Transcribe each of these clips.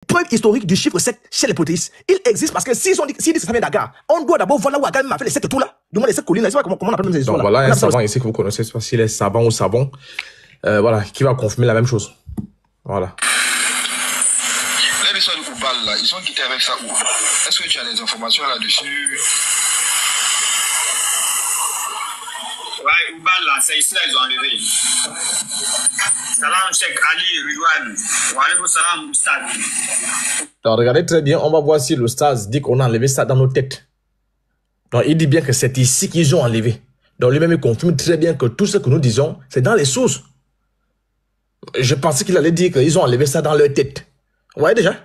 preuve historique du chiffre 7 chez les polythéistes. Il existe parce que s'ils disent que ça vient d'Agar, on doit d'abord voir là où Agar m'a fait les 7 tours là. Demande les 7 collines, là, comment on appelle ces histoires là. Donc voilà, un savant ici que vous connaissez, je sais pas s'il est savant ou savant, voilà, qui va confirmer la même chose. Voilà. Les histoires de Oubal là, ils sont quittés avec ça où? Est-ce que tu as des informations là-dessus? Ouais, Oubal là, c'est ici là, ils ont enlevé. Salam Cheikh Ali Ridwan. Wa alaykoum salam Oustaz. Alors regardez très bien, on va voir si l'Oustaz dit qu'on a enlevé ça dans nos têtes. Donc il dit bien que c'est ici qu'ils ont enlevé. Donc lui-même il confirme très bien que tout ce que nous disons, c'est dans les sources. Je pensais qu'il allait dire qu'ils ont enlevé ça dans leur tête. Vous voyez déjà?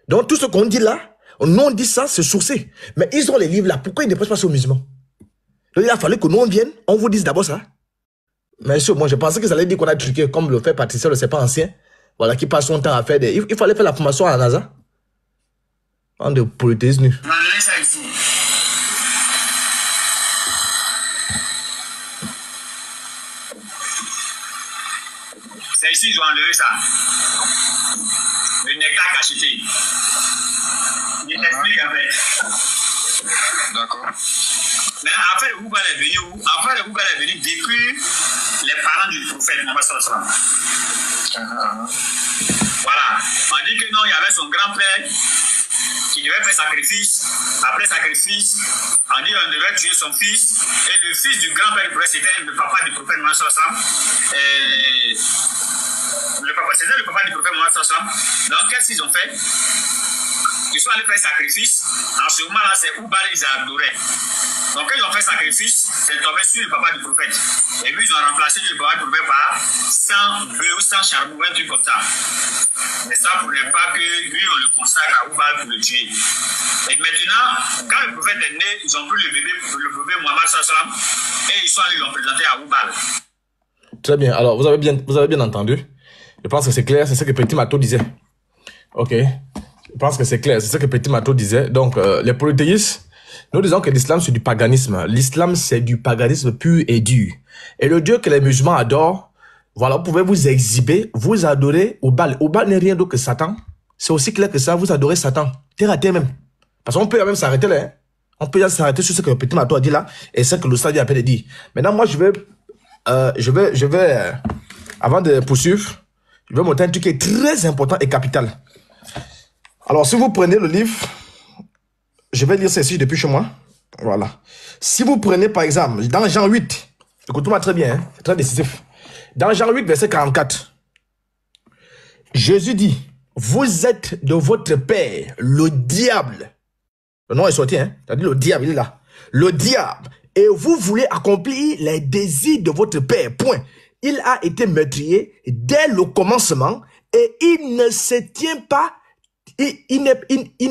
Donc tout ce qu'on dit là, nous on dit ça, c'est sourcé. Mais ils ont les livres là, pourquoi ils ne prêtent pas ça aux musulmans? Donc il a fallu que nous on vienne, on vous dise d'abord ça. Mais sûr, moi je pensais qu'ils allaient dire qu'on a truqué, comme le fait Patricia, le c'est pas ancien. Voilà, qui passe son temps à faire des... Il fallait faire la formation à la NASA. En de polythéisme. On a enlevé ça ici. C'est ici ils ont enlevé ça. Le nectar cacheté. Je t'explique en fait. D'accord. Maintenant, après le Oubal est venu où? Après le Oubal est venu détruire les parents du prophète Mohammed sallallahu alayhi wa sallam. Voilà. On dit que non, il y avait son grand-père qui devait faire sacrifice. Après sacrifice, on dit qu'on devait tuer son fils. Et le fils du grand-père du prophète, c'était le papa du prophète Mohammed sallallahu alayhi wa sallam. C'était le papa du prophète Mohammed sallallahu alayhi wa sallam. Donc, qu'est-ce qu'ils ont fait? Ils sont allés faire sacrifice. En ce moment-là, c'est Oubal, ils adoraient. Donc, quand ils ont fait sacrifice, c'est tombé sur le papa du prophète. Et puis, ils ont remplacé le papa du prophète par 100 bœufs, 100 charbons, un truc comme ça. Mais ça pour ne pas que lui, on le consacre à Oubal pour le tuer. Et maintenant, quand le prophète est né, ils ont pris le bébé Mohammed sallallahu alayhi wa sallam et ils sont allés l'ont présenté à Oubal. Très bien. Alors, vous avez bien entendu. Je pense que c'est clair, c'est ce que Petit Mato disait. Ok. Je pense que c'est clair, c'est ce que Petit Mato disait. Donc, les polythéistes, nous disons que l'islam c'est du paganisme. L'islam c'est du paganisme pur et dur. Et le Dieu que les musulmans adorent, voilà, vous pouvez vous exhiber, vous adorez Oubal. Oubal n'est rien d'autre que Satan. C'est aussi clair que ça, vous adorez Satan. Terre à terre même. Parce qu'on peut même s'arrêter là. Hein. On peut s'arrêter sur ce que Petit Mato a dit là et ce que le stade a appelé dit. Maintenant, moi, je vais, avant de poursuivre, je vais montrer un truc qui est très important et capital. Alors, si vous prenez le livre, je vais lire ceci depuis chez moi. Voilà. Si vous prenez, par exemple, dans Jean 8, écoutez-moi très bien, hein, c'est très décisif. Dans Jean 8, verset 44, Jésus dit, vous êtes de votre père, le diable. Le nom est sorti, hein. C'est-à-dire le diable, il est là. Le diable. Et vous voulez accomplir les désirs de votre père. Point. Il a été meurtrier dès le commencement et il ne se tient pas. Il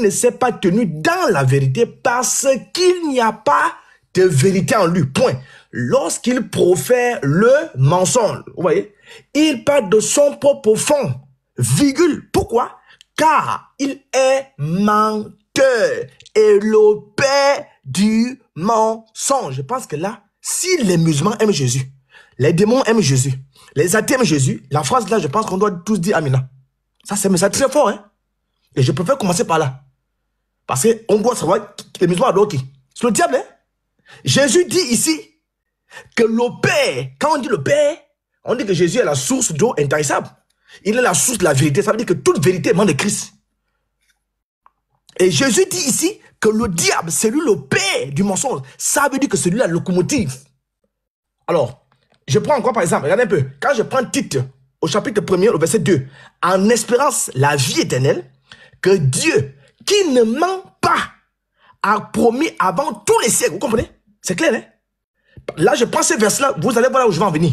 ne s'est pas tenu dans la vérité parce qu'il n'y a pas de vérité en lui. Point. Lorsqu'il profère le mensonge, vous voyez, il parle de son propre fond. Virgule. Pourquoi? Car il est menteur et le père du mensonge. Je pense que là, si les musulmans aiment Jésus, les démons aiment Jésus, les athées aiment Jésus, la phrase là, je pense qu'on doit tous dire Amina. Ça, c'est très fort, hein. Et je préfère commencer par là. Parce qu'on doit savoir que les musulmans adorent qui? C'est le diable, hein? Jésus dit ici que le Père, quand on dit le Père, on dit que Jésus est la source d'eau intarissable. Il est la source de la vérité. Ça veut dire que toute vérité émane de Christ. Et Jésus dit ici que le diable, c'est lui le père du mensonge. Ça veut dire que c'est lui la locomotive. Alors, je prends encore par exemple, regardez un peu. Quand je prends Tite au chapitre 1er, au verset 2, en espérance la vie éternelle, que Dieu, qui ne ment pas, a promis avant tous les siècles. Vous comprenez? C'est clair, hein? Là, je prends ces versets-là, vous allez voir là où je vais en venir.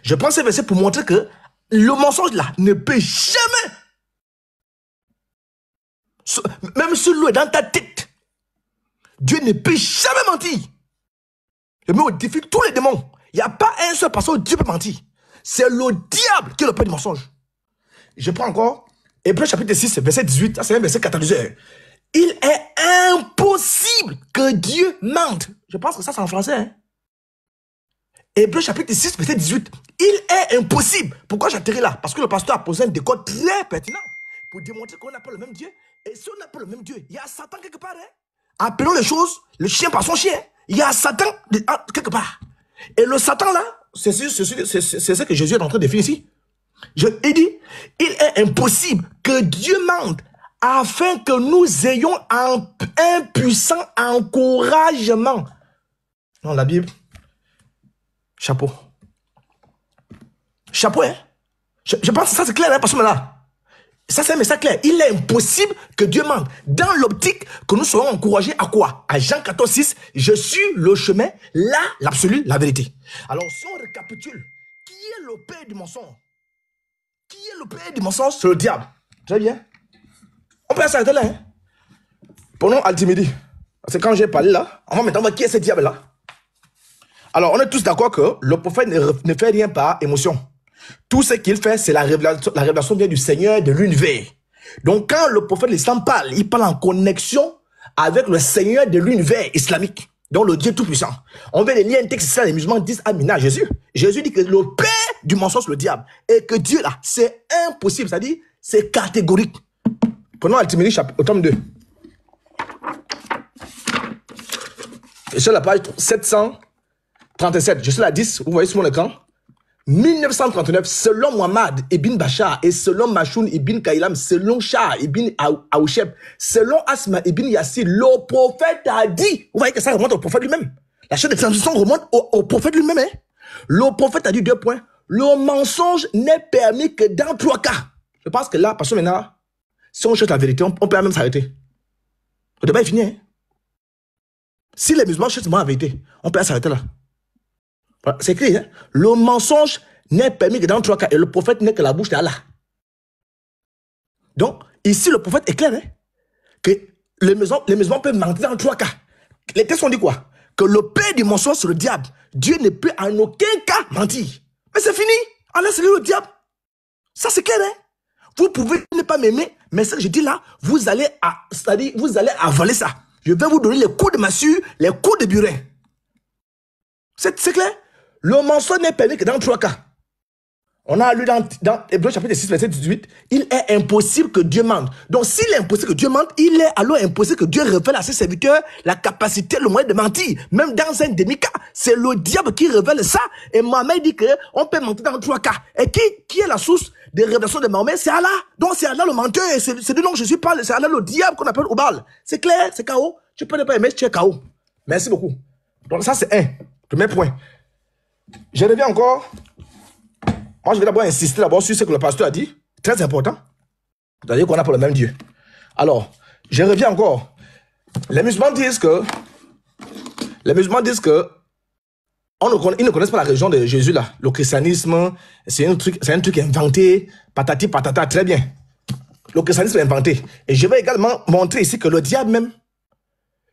Je prends ces versets pour montrer que le mensonge là ne peut jamais, même si l'eau est dans ta tête, Dieu ne peut jamais mentir. Je mets au défi tous les démons. Il n'y a pas un seul passage où Dieu peut mentir. C'est le diable qui est le père du mensonge. Je prends encore Hébreux chapitre 6, verset 18, ça c'est un verset catalyseur. Il est impossible que Dieu mente. Je pense que ça c'est en français. Hein? Hébreux chapitre 6, verset 18. Il est impossible. Pourquoi j'atterris là? Parce que le pasteur a posé un décode très pertinent. pour démontrer qu'on n'a pas le même Dieu. Et si on n'a pas le même Dieu, il y a Satan quelque part. Hein? Appelons les choses le chien par son chien. Il y a Satan quelque part. Et le Satan là, c'est ce que Jésus est en train de définir ici. Il dit, il est impossible que Dieu mente afin que nous ayons un puissant encouragement. Non, la Bible, chapeau. Chapeau, hein? Je pense que ça c'est clair, hein, parce que là, ça c'est un message clair. Il est impossible que Dieu mente. Dans l'optique que nous serons encouragés à quoi? À Jean 14, 6, je suis le chemin, l'absolu, la vérité. Alors, si on récapitule, qui est le père du mensonge? Qui est le père du mensonge? C'est le diable. Très bien. On peut s'arrêter là. Hein? Prenons Altimidi. C'est quand j'ai parlé là. On va maintenant voir qui est ce diable là. Alors, on est tous d'accord que le prophète ne fait rien par émotion. Tout ce qu'il fait, c'est la révélation vient du Seigneur de l'univers. Donc, quand le prophète de l'islam parle, il parle en connexion avec le Seigneur de l'univers islamique. Donc, le Dieu tout-puissant. On veut les liens textes, ça, les musulmans disent Amina, Jésus. Jésus dit que le père du mensonge, le diable, et que Dieu, là, c'est impossible. C'est-à-dire, c'est catégorique. Prenons Altimidi, au tome 2. Et sur la page 737, je suis la 10, vous voyez sur mon écran. 1939, selon Muhammad ibn Bachar et selon Machoun ibn Kailam, selon Shah ibn Aoucheb, selon Asma ibn Yassir, le prophète a dit, vous voyez que ça remonte au prophète lui-même. La chaîne de transmission remonte au prophète lui-même. Hein? Le prophète a dit 2 points. Le mensonge n'est permis que dans 3 cas. Je pense que là, parce que maintenant, si on cherche la vérité, on peut même s'arrêter. Le débat est fini. Hein? Si les musulmans cherchent la vérité, on peut s'arrêter là. Voilà, c'est écrit, hein? Le mensonge n'est permis que dans 3 cas et le prophète n'est que la bouche d'Allah. Donc, ici, le prophète est clair, hein? Que les musulmans peuvent mentir dans 3 cas. Les textes ont dit quoi? Que le père du mensonge, c'est le diable. Dieu ne peut en aucun cas mentir. Mais c'est fini. Allah, c'est le diable. Ça, c'est clair, hein? Vous pouvez ne pas m'aimer, mais ce que je dis là, vous allez avaler ça. Je vais vous donner les coups de massue, les coups de burin. C'est clair? Le mensonge n'est permis que dans 3 cas. On a lu dans Hébreux chapitre 6, verset 18, il est impossible que Dieu mente. Donc, s'il est impossible que Dieu mente, il est alors impossible que Dieu révèle à ses serviteurs la capacité, le moyen de mentir. Même dans un demi-cas, c'est le diable qui révèle ça. Et Mohamed dit qu'on peut mentir dans 3 cas. Et qui est la source des révélations de Mohamed? C'est Allah. Donc, c'est Allah le menteur. C'est de nom que Jésus parle. C'est Allah le diable qu'on appelle Oubal. C'est clair, c'est KO. Tu peux ne pas aimer, tu es KO. Merci beaucoup. Donc, ça, c'est un. Premier point. Je reviens encore. Moi, je vais d'abord insister sur ce que le pasteur a dit. Très important. C'est-à-dire qu'on a pour le même Dieu. Alors, je reviens encore. Les musulmans disent que ils ne connaissent pas la religion de Jésus là. Le christianisme, c'est un truc inventé. Patati patata, très bien. Le christianisme est inventé. Et je vais également montrer ici que le diable même,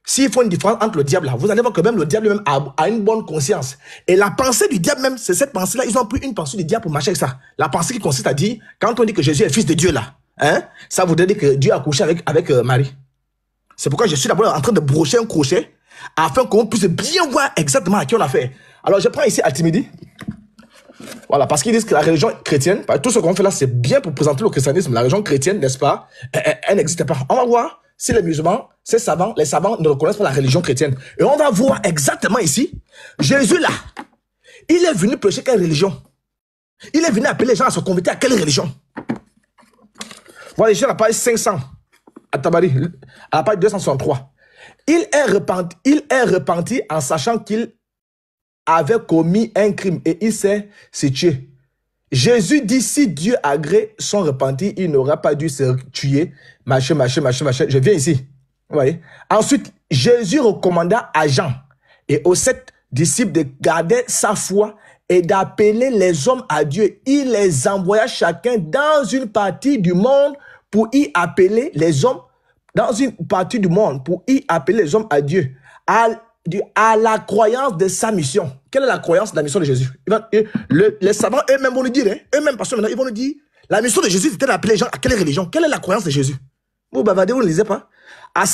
s'il faut une différence entre le diable là, vous allez voir que même le diable même a une bonne conscience. Et la pensée du diable même, c'est cette pensée-là. Ils ont pris une pensée du diable pour marcher avec ça. La pensée qui consiste à dire, quand on dit que Jésus est fils de Dieu là, hein, ça voudrait dire que Dieu a couché avec Marie. C'est pourquoi je suis d'abord en train de brocher un crochet afin qu'on puisse bien voir exactement à qui on a fait. Alors je prends ici Altimidi. Voilà, parce qu'ils disent que la religion chrétienne, tout ce qu'on fait là, c'est bien pour présenter le christianisme. La religion chrétienne, n'est-ce pas, elle n'existe pas. On va voir si les musulmans, les savants ne reconnaissent pas la religion chrétienne. Et on va voir exactement ici, Jésus là, il est venu prêcher quelle religion? Il est venu appeler les gens à se convertir à quelle religion? Voilà, ici à la page 500, à Tabari, à la page 263. Il est repenti en sachant qu'il avait commis un crime et il s'est tué. Jésus dit, si Dieu agrée son repenti, il n'aura pas dû se tuer. Machin. Je viens ici. Vous voyez? Ensuite, Jésus recommanda à Jean et aux 7 disciples de garder sa foi et d'appeler les hommes à Dieu. Il les envoya chacun dans une partie du monde pour y appeler les hommes, à Dieu, à la croyance de sa mission. Quelle est la croyance de la mission de Jésus? Les savants eux-mêmes vont nous dire, hein, eux-mêmes, parce que maintenant, ils vont nous dire, la mission de Jésus, c'était d'appeler les gens à quelle religion? Quelle est la croyance de Jésus? Vous bavardez, vous ne lisez pas. À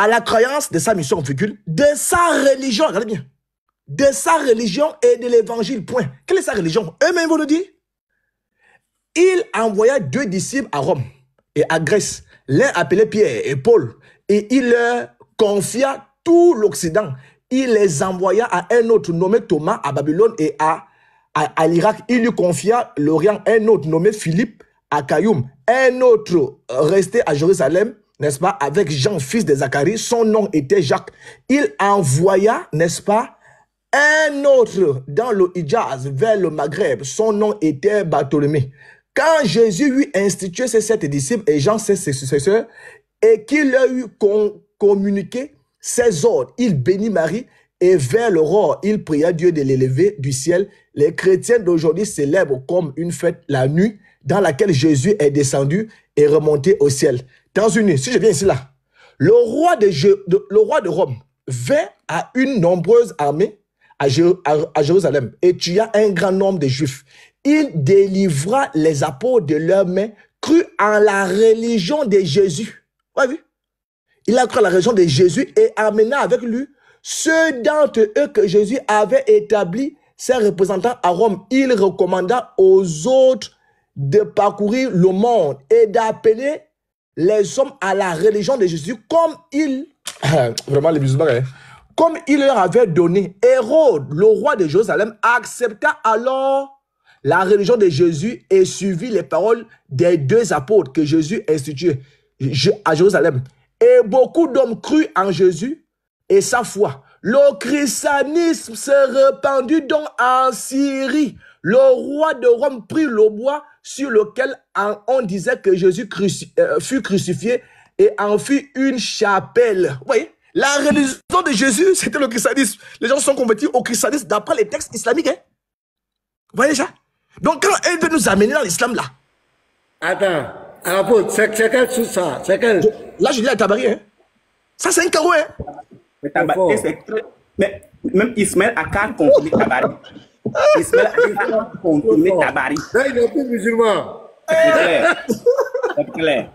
la croyance de sa mission, de sa religion, regardez bien. De sa religion et de l'évangile, point. Quelle est sa religion? Eux-mêmes vont nous dire, il envoya 2 disciples à Rome. et à Grèce. L'un appelé Pierre et Paul. Et il leur confia tout l'Occident. Il les envoya à un autre nommé Thomas à Babylone et à l'Irak. Il lui confia l'Orient, un autre nommé Philippe à Cayoum. Un autre resté à Jérusalem, n'est-ce pas, avec Jean, fils de Zacharie. Son nom était Jacques. Il envoya, n'est-ce pas, un autre dans le Hijaz vers le Maghreb. Son nom était Bartholomé. Quand Jésus eut institué ses 7 disciples et Jean ses successeurs, et qu'il leur eut communiqué ses ordres, il bénit Marie et vers l'aurore, il pria Dieu de l'élever du ciel. Les chrétiens d'aujourd'hui célèbrent comme une fête la nuit dans laquelle Jésus est descendu et remonté au ciel. Dans une nuit, si je viens ici là, le roi de Rome vint à une nombreuse armée à Jérusalem et tua un grand nombre de Juifs. Il délivra les apôtres de leurs mains, crut en la religion de Jésus. Vous avez vu? Il a cru à la religion de Jésus et amena avec lui ceux d'entre eux que Jésus avait établis ses représentants à Rome. Il recommanda aux autres de parcourir le monde et d'appeler les hommes à la religion de Jésus comme il... Vraiment les musulmans, hein? Comme il leur avait donné. Hérode, le roi de Jérusalem, accepta alors la religion de Jésus et suivit les paroles des 2 apôtres que Jésus instituait à Jérusalem. Et beaucoup d'hommes crurent en Jésus et sa foi. Le christianisme se répandit donc en Syrie. Le roi de Rome prit le bois sur lequel on disait que Jésus fut crucifié et en fit une chapelle. Vous voyez, la religion de Jésus, c'était le christianisme. Les gens sont convertis au christianisme d'après les textes islamiques. Hein? Vous voyez ça? Donc quand elle veut nous amener dans l'islam là. Attends, c'est quel sous ça? C'est quel? Là je dis à Tabari, hein? Ça c'est un carreau, hein? Mais Tabari, c'est très... Mais même Ismaël a qu'à confirmer Tabari. Ismaël a qu'à confirmer Tabari. Là, il n'est plus musulman. C'est clair. C'est clair.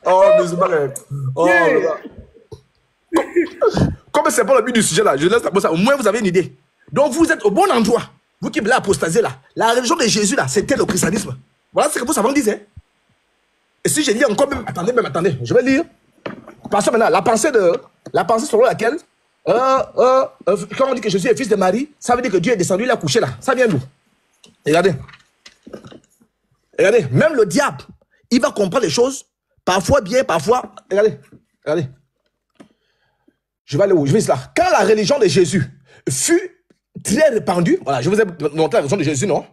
Oh, musulman. Oh, comme c'est pas le but du sujet là, je laisse ça. Au moins vous avez une idée. Donc vous êtes au bon endroit. Vous qui voulez apostaser là. La religion de Jésus là, c'était le christianisme. Voilà ce que vous savez dire. Et si je lis encore même, attendez, je vais lire. Passons maintenant, la pensée selon laquelle, quand on dit que Jésus est fils de Marie, ça veut dire que Dieu est descendu, il a couché là. Ça vient d'où? Regardez. Regardez, même le diable, il va comprendre les choses, parfois bien, parfois... Regardez. Je vais aller où? Je vais ici là. Quand la religion de Jésus fut très répandue, voilà, je vous ai montré la religion de Jésus, non?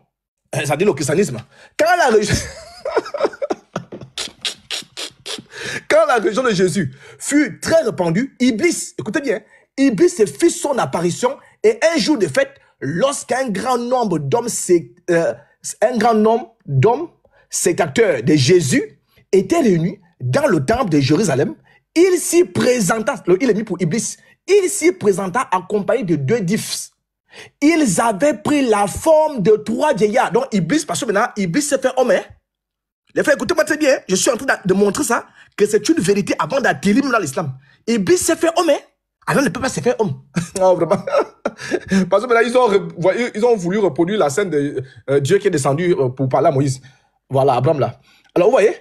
Ça dit le christianisme. Quand la religion de Jésus fut très répandue, Iblis, écoutez bien, Iblis fit son apparition et un jour de fête, lorsqu'un grand nombre d'hommes sécateurs de Jésus étaient réunis dans le temple de Jérusalem, il s'y présenta, il est mis pour Iblis, il s'y présenta accompagné de 2 difs. Ils avaient pris la forme de 3 vieillards. Donc Iblis, parce que maintenant, Iblis s'est fait homme. Hein? Les frères, écoutez-moi très bien. Je suis en train de montrer ça, que c'est une vérité avant d'atterrir dans l'islam. Iblis s'est fait homme. Hein? Alors ne peut pas se faire homme. Non, vraiment. Parce que maintenant, ils ont voulu reproduire la scène de Dieu qui est descendu pour parler à Moïse. Voilà, Abraham là. Alors vous voyez,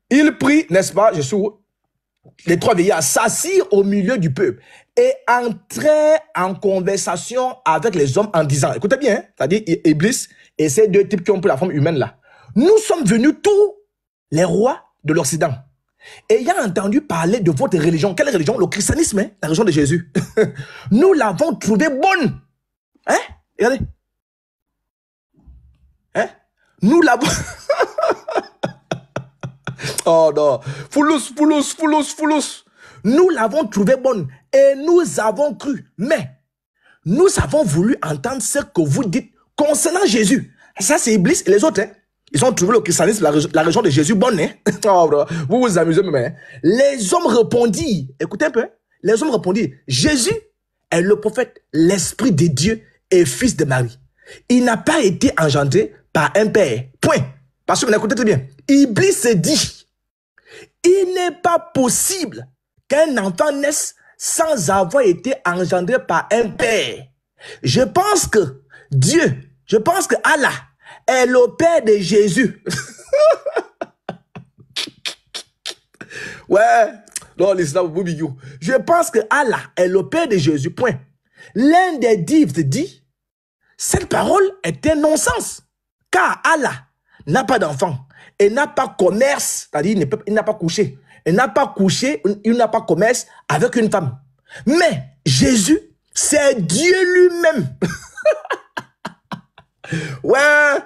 il prit, n'est-ce pas, je suis où? Les 3 vieillards s'assirent au milieu du peuple et entraient en conversation avec les hommes en disant, écoutez bien, hein, c'est-à-dire Iblis et ces 2 types qui ont pris la forme humaine là. Nous sommes venus tous les rois de l'Occident, ayant entendu parler de votre religion. Quelle religion? Le christianisme, hein, la religion de Jésus. Nous l'avons trouvée bonne. Hein? Regardez. Hein? Nous l'avons... Oh non. Foulous. Nous l'avons trouvée bonne et nous avons cru. Mais nous avons voulu entendre ce que vous dites concernant Jésus. Ça, c'est Iblis et les autres. Hein? Ils ont trouvé le christianisme, la religion de Jésus bonne. Hein? Oh, vous vous amusez, mais hein? Les hommes répondirent. Écoutez un peu. Hein? Les hommes répondirent. Jésus est le prophète, l'esprit de Dieu et fils de Marie. Il n'a pas été engendré par un père. Point. Parce que, écoutez très bien. Iblis se dit, il n'est pas possible qu'un enfant naisse sans avoir été engendré par un père. Je pense que Allah est le père de Jésus. Ouais. Non, l'islam, je pense que Allah est le père de Jésus, point. L'un des divs dit, cette parole est un non-sens. Car Allah n'a pas d'enfant et n'a pas commerce, c'est-à-dire il n'a pas couché. Il n'a pas couché, il n'a pas commerce avec une femme. Mais Jésus, c'est Dieu lui-même. Ouais,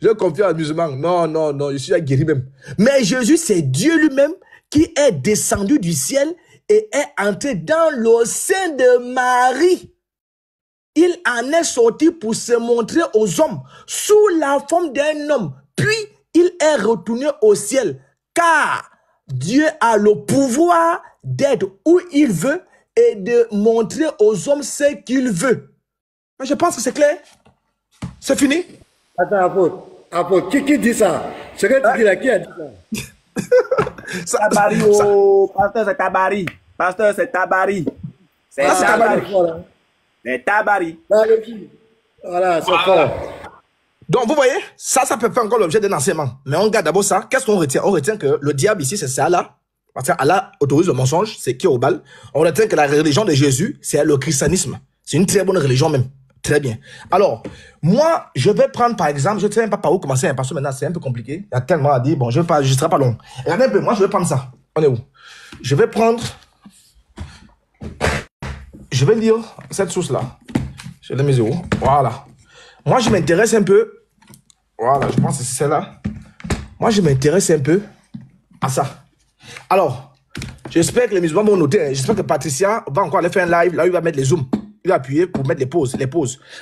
je confie en musulman. Non, je suis guéri même. Mais Jésus, c'est Dieu lui-même qui est descendu du ciel et est entré dans le sein de Marie. Il en est sorti pour se montrer aux hommes sous la forme d'un homme. Puis, il est retourné au ciel, car Dieu a le pouvoir d'être où il veut et de montrer aux hommes ce qu'il veut. Mais je pense que c'est clair. C'est fini. Attends, apôtre, qui dit ça? Ce que tu dis là, qui a dit ça? Tabari, oh, pasteur, c'est Tabari. Pasteur, c'est Tabari. C'est Tabari. C'est Tabari. Voilà, c'est fort. Donc, vous voyez, ça peut faire encore l'objet d'un enseignement. Mais on regarde d'abord ça. Qu'est-ce qu'on retient? On retient que le diable ici, c'est ça là. Parce qu'Allah autorise le mensonge, c'est qui au bal. On retient que la religion de Jésus, c'est le christianisme. C'est une très bonne religion même. Très bien. Alors, moi, je vais prendre par exemple, je ne sais même pas par où commencer, parce que maintenant c'est un peu compliqué. Il y a tellement à dire, bon, je ne serai pas long. Regardez un peu, moi je vais prendre ça. On est où? Je vais prendre, je vais lire cette source-là. Je l'ai mise où? Voilà. Moi, je m'intéresse un peu, voilà, je pense que c'est celle-là. Moi, je m'intéresse un peu à ça. Alors, j'espère que les musulmans vont noter. J'espère que Patricia va encore aller faire un live. Là, il va mettre les zooms. Il va appuyer pour mettre les pauses.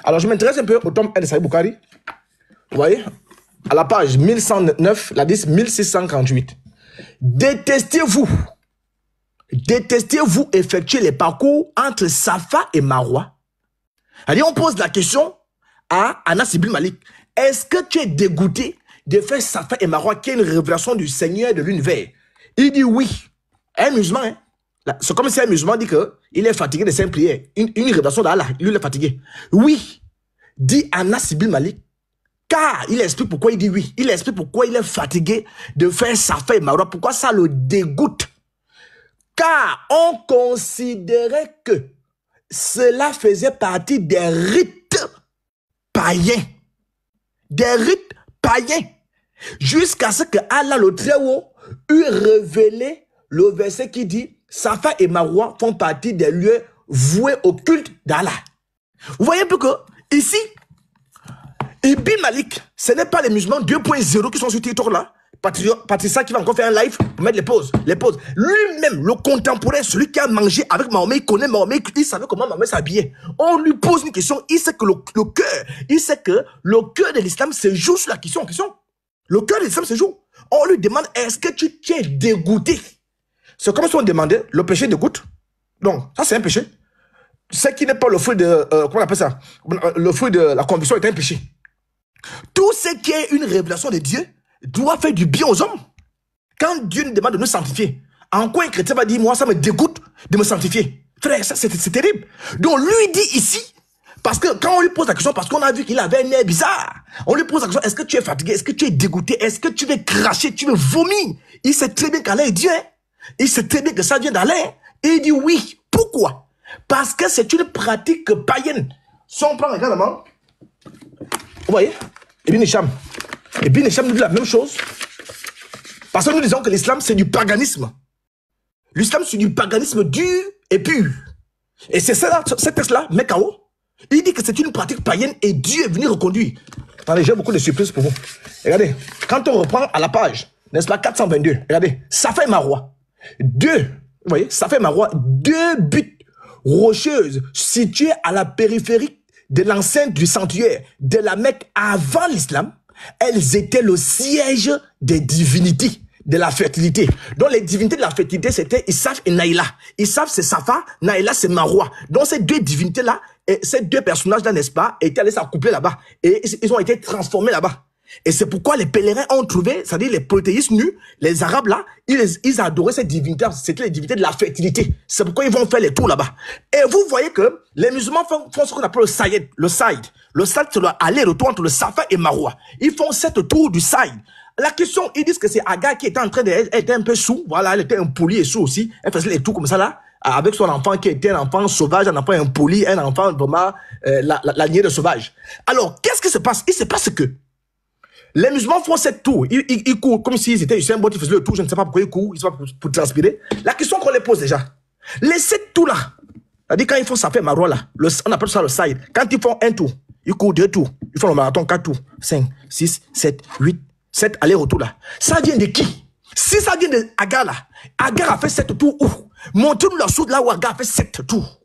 Alors, je m'intéresse un peu au tome 1 de Sahih Bukhari. Vous voyez? À la page 1109, la 10 1648. Détestez-vous effectuer les parcours entre Safa et Marwa? Allez, on pose la question à Anas ibn Malik. Est-ce que tu es dégoûté de faire Safa et Marwa, qui est une révélation du Seigneur de l'univers? Il dit oui. Un musulman, hein? C'est comme si un musulman dit qu'il est fatigué de 5 prières. Une révélation d'Allah, lui il est fatigué. Oui, dit Anas ibn Malik. Car il explique pourquoi il dit oui. Il explique pourquoi il est fatigué de faire Safa et Marwa. Pourquoi ça le dégoûte. Car on considérait que cela faisait partie des rites païens. Des rites païens. Jusqu'à ce que Allah le Très-Haut eut révélé le verset qui dit Safa et Marwa font partie des lieux voués au culte d'Allah. Vous voyez un peu que ici, Ibn Malik, ce n'est pas les musulmans 2.0 qui sont sur TikTok là. Patricia qui va encore faire un live pour mettre les pauses. Lui-même, le contemporain, celui qui a mangé avec Mahomet, il connaît Mahomet, il savait comment Mahomet s'habillait. On lui pose une question, il sait que le cœur de l'islam se joue sur la question en question. Le cœur de l'islam se joue. On lui demande, est-ce que tu es dégoûté? C'est comme si on demandait le péché de goutte. Donc, ça c'est un péché. Ce qui n'est pas le fruit de, comment on appelle ça? Le fruit de la conviction est un péché. Tout ce qui est une révélation de Dieu doit faire du bien aux hommes. Quand Dieu nous demande de nous sanctifier, en quoi un chrétien va dire, moi ça me dégoûte de me sanctifier? Frère, ça c'est terrible. Donc lui dit ici, parce que quand on lui pose la question, parce qu'on a vu qu'il avait un air bizarre, on lui pose la question, est-ce que tu es fatigué? Est-ce que tu es dégoûté? Est-ce que tu veux cracher? Tu veux vomir? Il sait très bien qu'Allah est Dieu. Il sait très bien que ça vient d'Allah. Et il dit oui. Pourquoi? Parce que c'est une pratique païenne. Si on prend également, vous voyez, Ibn Hisham nous dit la même chose. Parce que nous disons que l'islam c'est du paganisme. L'islam c'est du paganisme dur et pur. Et c'est ça, ce texte-là, Mekao, il dit que c'est une pratique païenne et Dieu est venu reconduire. Attendez, j'ai beaucoup de surprises pour vous. Regardez, quand on reprend à la page, n'est-ce pas, 422, regardez, Safa et Marwa. Vous voyez, Safa et Marwa, 2 buttes rocheuses situées à la périphérie de l'enceinte du sanctuaire de la Mecque avant l'islam. Elles étaient le siège des divinités de la fertilité. Donc les divinités de la fertilité, c'était Issaf et Naïla. Issaf, c'est Safa, Naïla, c'est Marwa. Donc ces 2 divinités-là, et ces 2 personnages-là, n'est-ce pas, étaient allés s'accoupler là-bas. Et ils ont été transformés là-bas. Et c'est pourquoi les pèlerins ont trouvé, c'est-à-dire les polythéistes nus, les Arabes là, ils adoraient ces divinités, c'était les divinités de la fertilité. C'est pourquoi ils vont faire les tours là-bas. Et vous voyez que les musulmans font ce qu'on appelle le saïd. Le saïd, c'est aller-retour entre le Safa et Marwa. Ils font cette tour du saïd. la question, ils disent que c'est Agar qui était en train de... Elle était un peu sous, voilà, elle était impolie et sous aussi. Elle faisait les tout comme ça là, avec son enfant qui était un enfant sauvage, un enfant impoli, un enfant vraiment la lignée de sauvage. Alors, qu'est-ce qui se passe? Il se passe que les musulmans font cette tour. Ils courent comme s'ils étaient Usain Bolt, ils faisaient le tour, je ne sais pas pourquoi ils courent, ils sont pas pour transpirer. La question qu'on les pose déjà, les 7 tours là, c'est-à-dire quand ils font Safa et Marwa là, on appelle ça le side. Quand ils font un tour, ils courent 2 tours, ils font le marathon 4 tours, 5, 6, 7, 8, 7 allers-retours là. Ça vient de qui? Si ça vient de Agar là, Agar a fait 7 tours où? Montrez-nous la source là où Agar a fait 7 tours.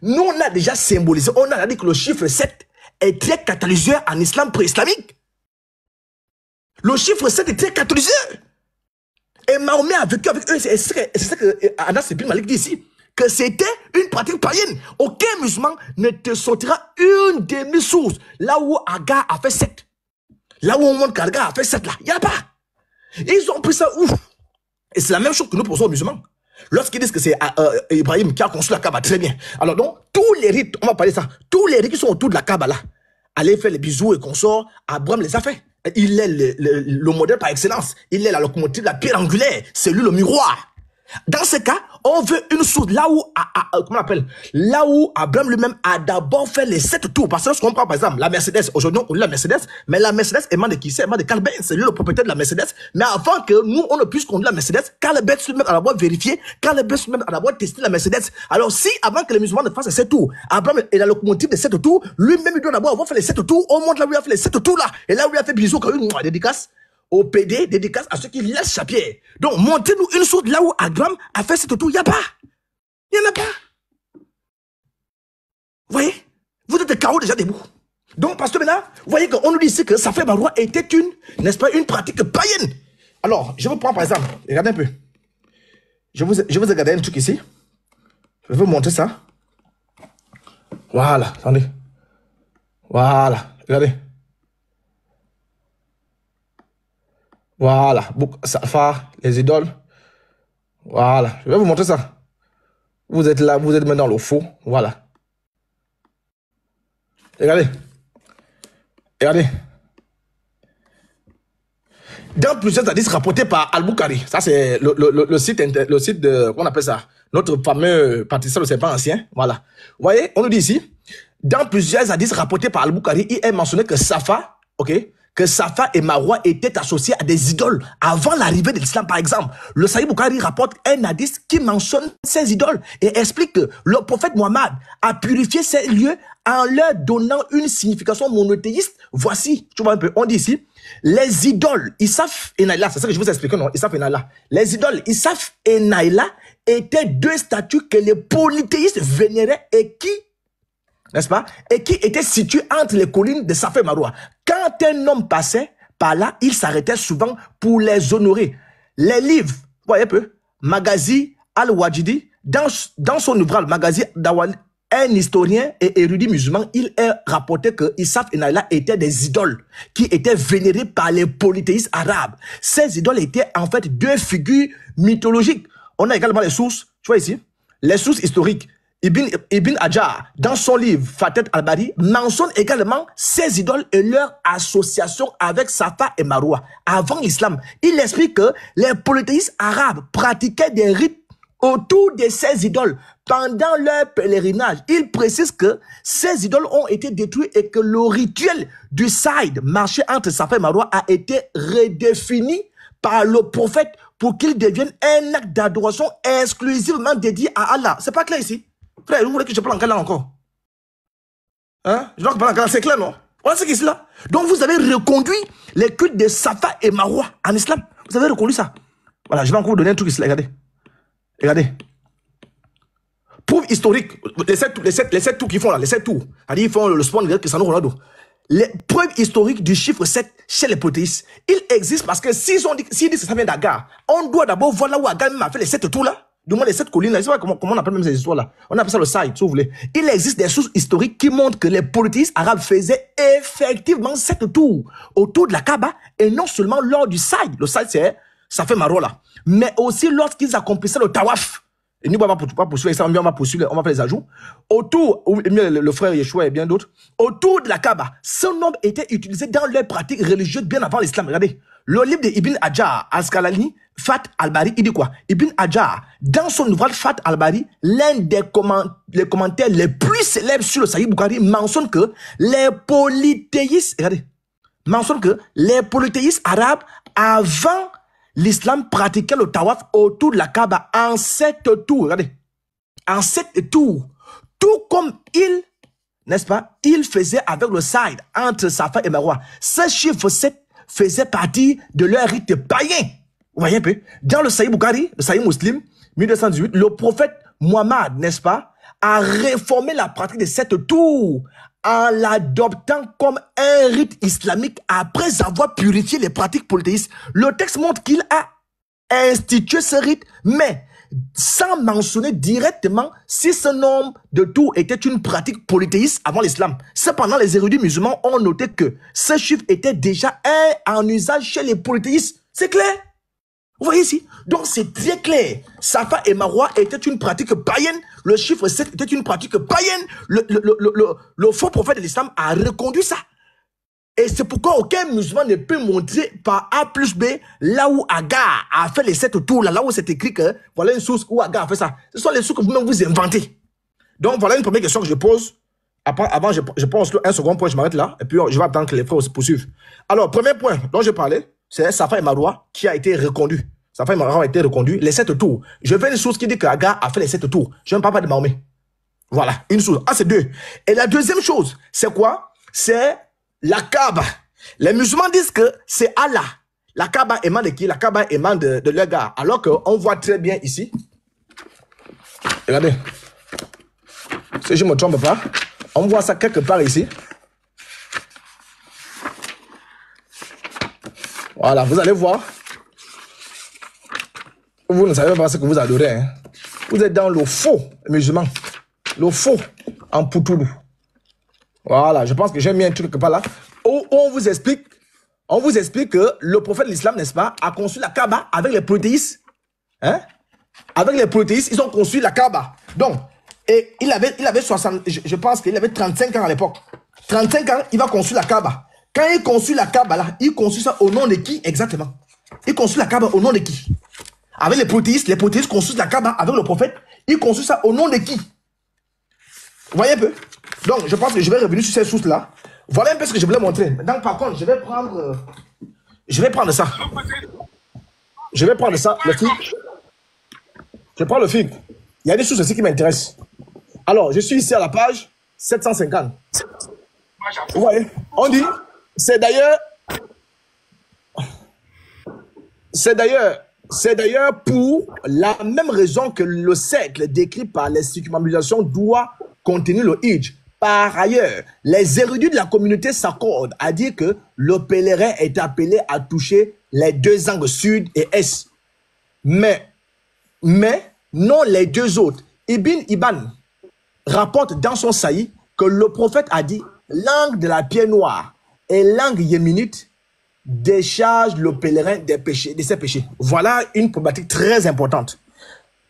Nous on a déjà symbolisé, on a dit que le chiffre 7 est très catalyseur en islam pré-islamique. Le chiffre 7 est très catalyseur. Et Mahomet a vécu avec eux. C'est ça que Anas ibn Malik dit ici. Que c'était une pratique païenne. Aucun musulman ne te sortira une demi-source. Là où Agar a fait 7. Là où on montre qu'Agar a fait 7 là. Il n'y a pas. Ils ont pris ça ouf. Et c'est la même chose que nous posons aux musulmans. Lorsqu'ils disent que c'est Ibrahim qui a construit la Kaaba, très bien. Alors donc, tous les rites, on va parler de ça. Tous les rites qui sont autour de la Kaaba là. Aller faire les bisous et consorts, Abraham les a fait. Il est le modèle par excellence. Il est la locomotive, la pierre angulaire. C'est lui le miroir. Dans ce cas, on veut une source là où, comment on appelle, là où Abraham lui-même a d'abord fait les 7 tours. Parce que lorsqu'on prend par exemple la Mercedes, aujourd'hui on lit la Mercedes, mais la Mercedes est de qui? C'est de Carl Benz, c'est lui le propriétaire de la Mercedes. Mais avant que nous, on ne puisse conduire la Mercedes, Carl Benz lui-même a d'abord vérifié, Carl Benz lui-même a d'abord testé la Mercedes. Alors si, avant que les musulmans ne fassent les 7 tours, Abraham est la locomotive des 7 tours, lui-même il doit d'abord avoir fait les 7 tours, on montre là où il a fait les 7 tours là, et là où il a fait bisous, quand une dédicace au PD, dédicace à ceux qui laissent sa pierre. Donc, montrez-nous une source là où Abraham a fait cette tour. Il n'y a pas. Il n'y en a pas. Vous voyez? Vous êtes des chaos déjà debout. Donc, parce que maintenant, vous voyez qu'on nous dit ici que Safa et Marwa était une, n'est-ce pas, une pratique païenne. Alors, je vous prends par exemple, regardez un peu. Je vous ai regardé un truc ici. Je vais vous montrer ça. Voilà, attendez. Voilà, regardez. Voilà, Safa, les idoles. Voilà, je vais vous montrer ça. Vous êtes là, vous êtes maintenant le faux. Voilà. Regardez. Regardez. Dans plusieurs hadiths rapportés par Al-Bukhari, ça c'est le site de, comment on appelle ça? Notre fameux pâtisseur de serpent ancien. Voilà. Vous voyez, on nous dit ici, dans plusieurs hadiths rapportés par Al-Bukhari, il est mentionné que Safa, ok, que Safa et Marwa étaient associés à des idoles avant l'arrivée de l'islam. Par exemple, le Sahih Bukhari rapporte un hadith qui mentionne ces idoles et explique que le prophète Mohammed a purifié ces lieux en leur donnant une signification monothéiste. Voici, tu vois un peu, on dit ici, les idoles, Isaf et Naïla, c'est ça que je vous explique, non, Isaf et Naïla. Les idoles, Isaf et Naïla, étaient 2 statues que les polythéistes vénéraient et qui, n'est-ce pas, et qui étaient situées entre les collines de Safa et Marwa. Quand un homme passait par là, il s'arrêtait souvent pour les honorer. Les livres, vous voyez un peu, Magazi al-Wajidi, dans son ouvrage Magazi d'Awal, un historien et érudit musulman, il est rapporté que Isaf et Naïla étaient des idoles qui étaient vénérées par les polythéistes arabes. Ces idoles étaient en fait 2 figures mythologiques. On a également les sources, tu vois ici, les sources historiques. Ibn Hajar, dans son livre Fatet al-Bari, mentionne également ces idoles et leur association avec Safa et Marwa. Avant l'islam, il explique que les polythéistes arabes pratiquaient des rites autour de ces idoles pendant leur pèlerinage. Il précise que ces idoles ont été détruites et que le rituel du Saïd, marché entre Safa et Marwa, a été redéfini par le prophète pour qu'il devienne un acte d'adoration exclusivement dédié à Allah. C'est pas clair ici? Frère, vous voulez que je parle en quelle langue encore? Hein? Je dois parler en quelle langue, c'est clair, non? Voilà ce qui est là. Donc vous avez reconduit les cultes de Safa et Marwa en islam. Vous avez reconduit ça. Voilà, je vais encore vous donner un truc ici, regardez. Regardez. Preuve historique. Les 7 tours qu'ils font là, les 7 tours. C'est-à-dire, ils font le spawn de Cristiano Ronaldo. Les preuves historiques du chiffre 7 chez les polythéistes. Il existe parce que s'ils disent que ça vient d'Agar, on doit d'abord voir là où Agar même a fait les 7 tours là. Du moins les 7 collines là. Je sais pas comment on appelle même ces histoires là. On appelle ça le site, si vous voulez. Il existe des sources historiques qui montrent que les polythéistes arabes faisaient effectivement 7 tours autour de la Kaaba et non seulement lors du site. Le site c'est Safa et Marwa là. Mais aussi lorsqu'ils accomplissaient le tawaf. Et nous, on va pas poursuivre ça, on va poursuivre, on va faire les ajouts. Autour, le frère Yeshua et bien d'autres, autour de la Kaaba, ce nombre était utilisé dans leurs pratiques religieuses bien avant l'islam. Regardez, le livre de Ibn Hajar Asqalani, Fat al-Bari, il dit quoi? Ibn Hajar, dans son ouvrage Fat al-Bari, l'un des commentaires les plus célèbres sur le Sahih Bukhari mentionne que les polythéistes, regardez, mentionne que les polythéistes arabes, avant l'islam, pratiquaient le tawaf autour de la Kaaba en 7 tours, regardez, en 7 tours, tout comme il, n'est-ce pas, il faisait avec le side entre Safa et Marwa. Ce chiffre 7 faisait partie de leur rite païen. Vous voyez un peu? Dans le Sahih Bukhari, le Sahih Muslim, 1218, le prophète Muhammad, n'est-ce pas, a réformé la pratique des 7 tours en l'adoptant comme un rite islamique après avoir purifié les pratiques polythéistes. Le texte montre qu'il a institué ce rite, mais sans mentionner directement si ce nombre de tours était une pratique polythéiste avant l'islam. Cependant, les érudits musulmans ont noté que ce chiffre était déjà en usage chez les polythéistes. C'est clair? Vous voyez ici? Donc c'est très clair. Safa et Marwa était une pratique païenne. Le chiffre 7 était une pratique païenne. Le faux prophète de l'islam a reconduit ça. Et c'est pourquoi aucun musulman ne peut montrer par A plus B là où Agar a fait les 7 tours, là où c'est écrit que voilà une source où Agar a fait ça. Ce sont les sources que vous-même vous inventez. Donc voilà une première question que je pose. Après, avant, je pense qu'un second point, je m'arrête là. Et puis je vais attendre que les frères se poursuivent. Alors, premier point dont je parlais, c'est Safa et Marwa qui a été reconduit. Safa et Marwa a été reconduit. Les 7 tours. Je veux une source qui dit qu'Agar a fait les 7 tours. Je ne parle pas de Mahomet. Voilà, une source. Ah, c'est 2. Et la deuxième chose, c'est quoi? C'est la Kaaba. Les musulmans disent que c'est Allah. La Kaaba émane de qui? La Kaaba émane de leur gars. Alors qu'on voit très bien ici. Regardez. Si je ne me trompe pas, on voit ça quelque part ici. Voilà, vous allez voir. Vous ne savez pas ce que vous adorez. Hein. Vous êtes dans le faux musulman. Le faux en Poutoulou. Voilà, je pense que j'ai mis un truc quelque part là. Où on vous explique que le prophète de l'islam, n'est-ce pas, a conçu la Kaaba avec les polythéistes. Hein? Avec les polythéistes, ils ont conçu la Kaaba. Donc, et il avait 60, je pense qu'il avait 35 ans à l'époque. 35 ans, il va construire la Kaaba. Quand il construit la Kaaba là, il construit ça au nom de qui exactement? Il construit la Kaaba au nom de qui? Avec les polythéistes construisent la Kaaba avec le prophète. Il construit ça au nom de qui? Vous voyez un peu? Donc, je pense que je vais revenir sur ces sources-là. Voilà un peu ce que je voulais montrer. Donc, par contre, je vais prendre ça. Je vais prendre ça, le fig. Je prends le fig. Il y a des sources aussi qui m'intéressent. Alors, je suis ici à la page 750. Vous voyez? On dit, c'est d'ailleurs pour la même raison que le cercle décrit par les circumambulations doit contenir le Hijj. Par ailleurs, les érudits de la communauté s'accordent à dire que le pèlerin est appelé à toucher les 2 angles sud et est. Mais non les 2 autres. Ibn Ibn rapporte dans son Sahih que le prophète a dit l'angle de la pierre noire et l'angle yéménite décharge le pèlerin des péchés, de ses péchés. Voilà une problématique très importante.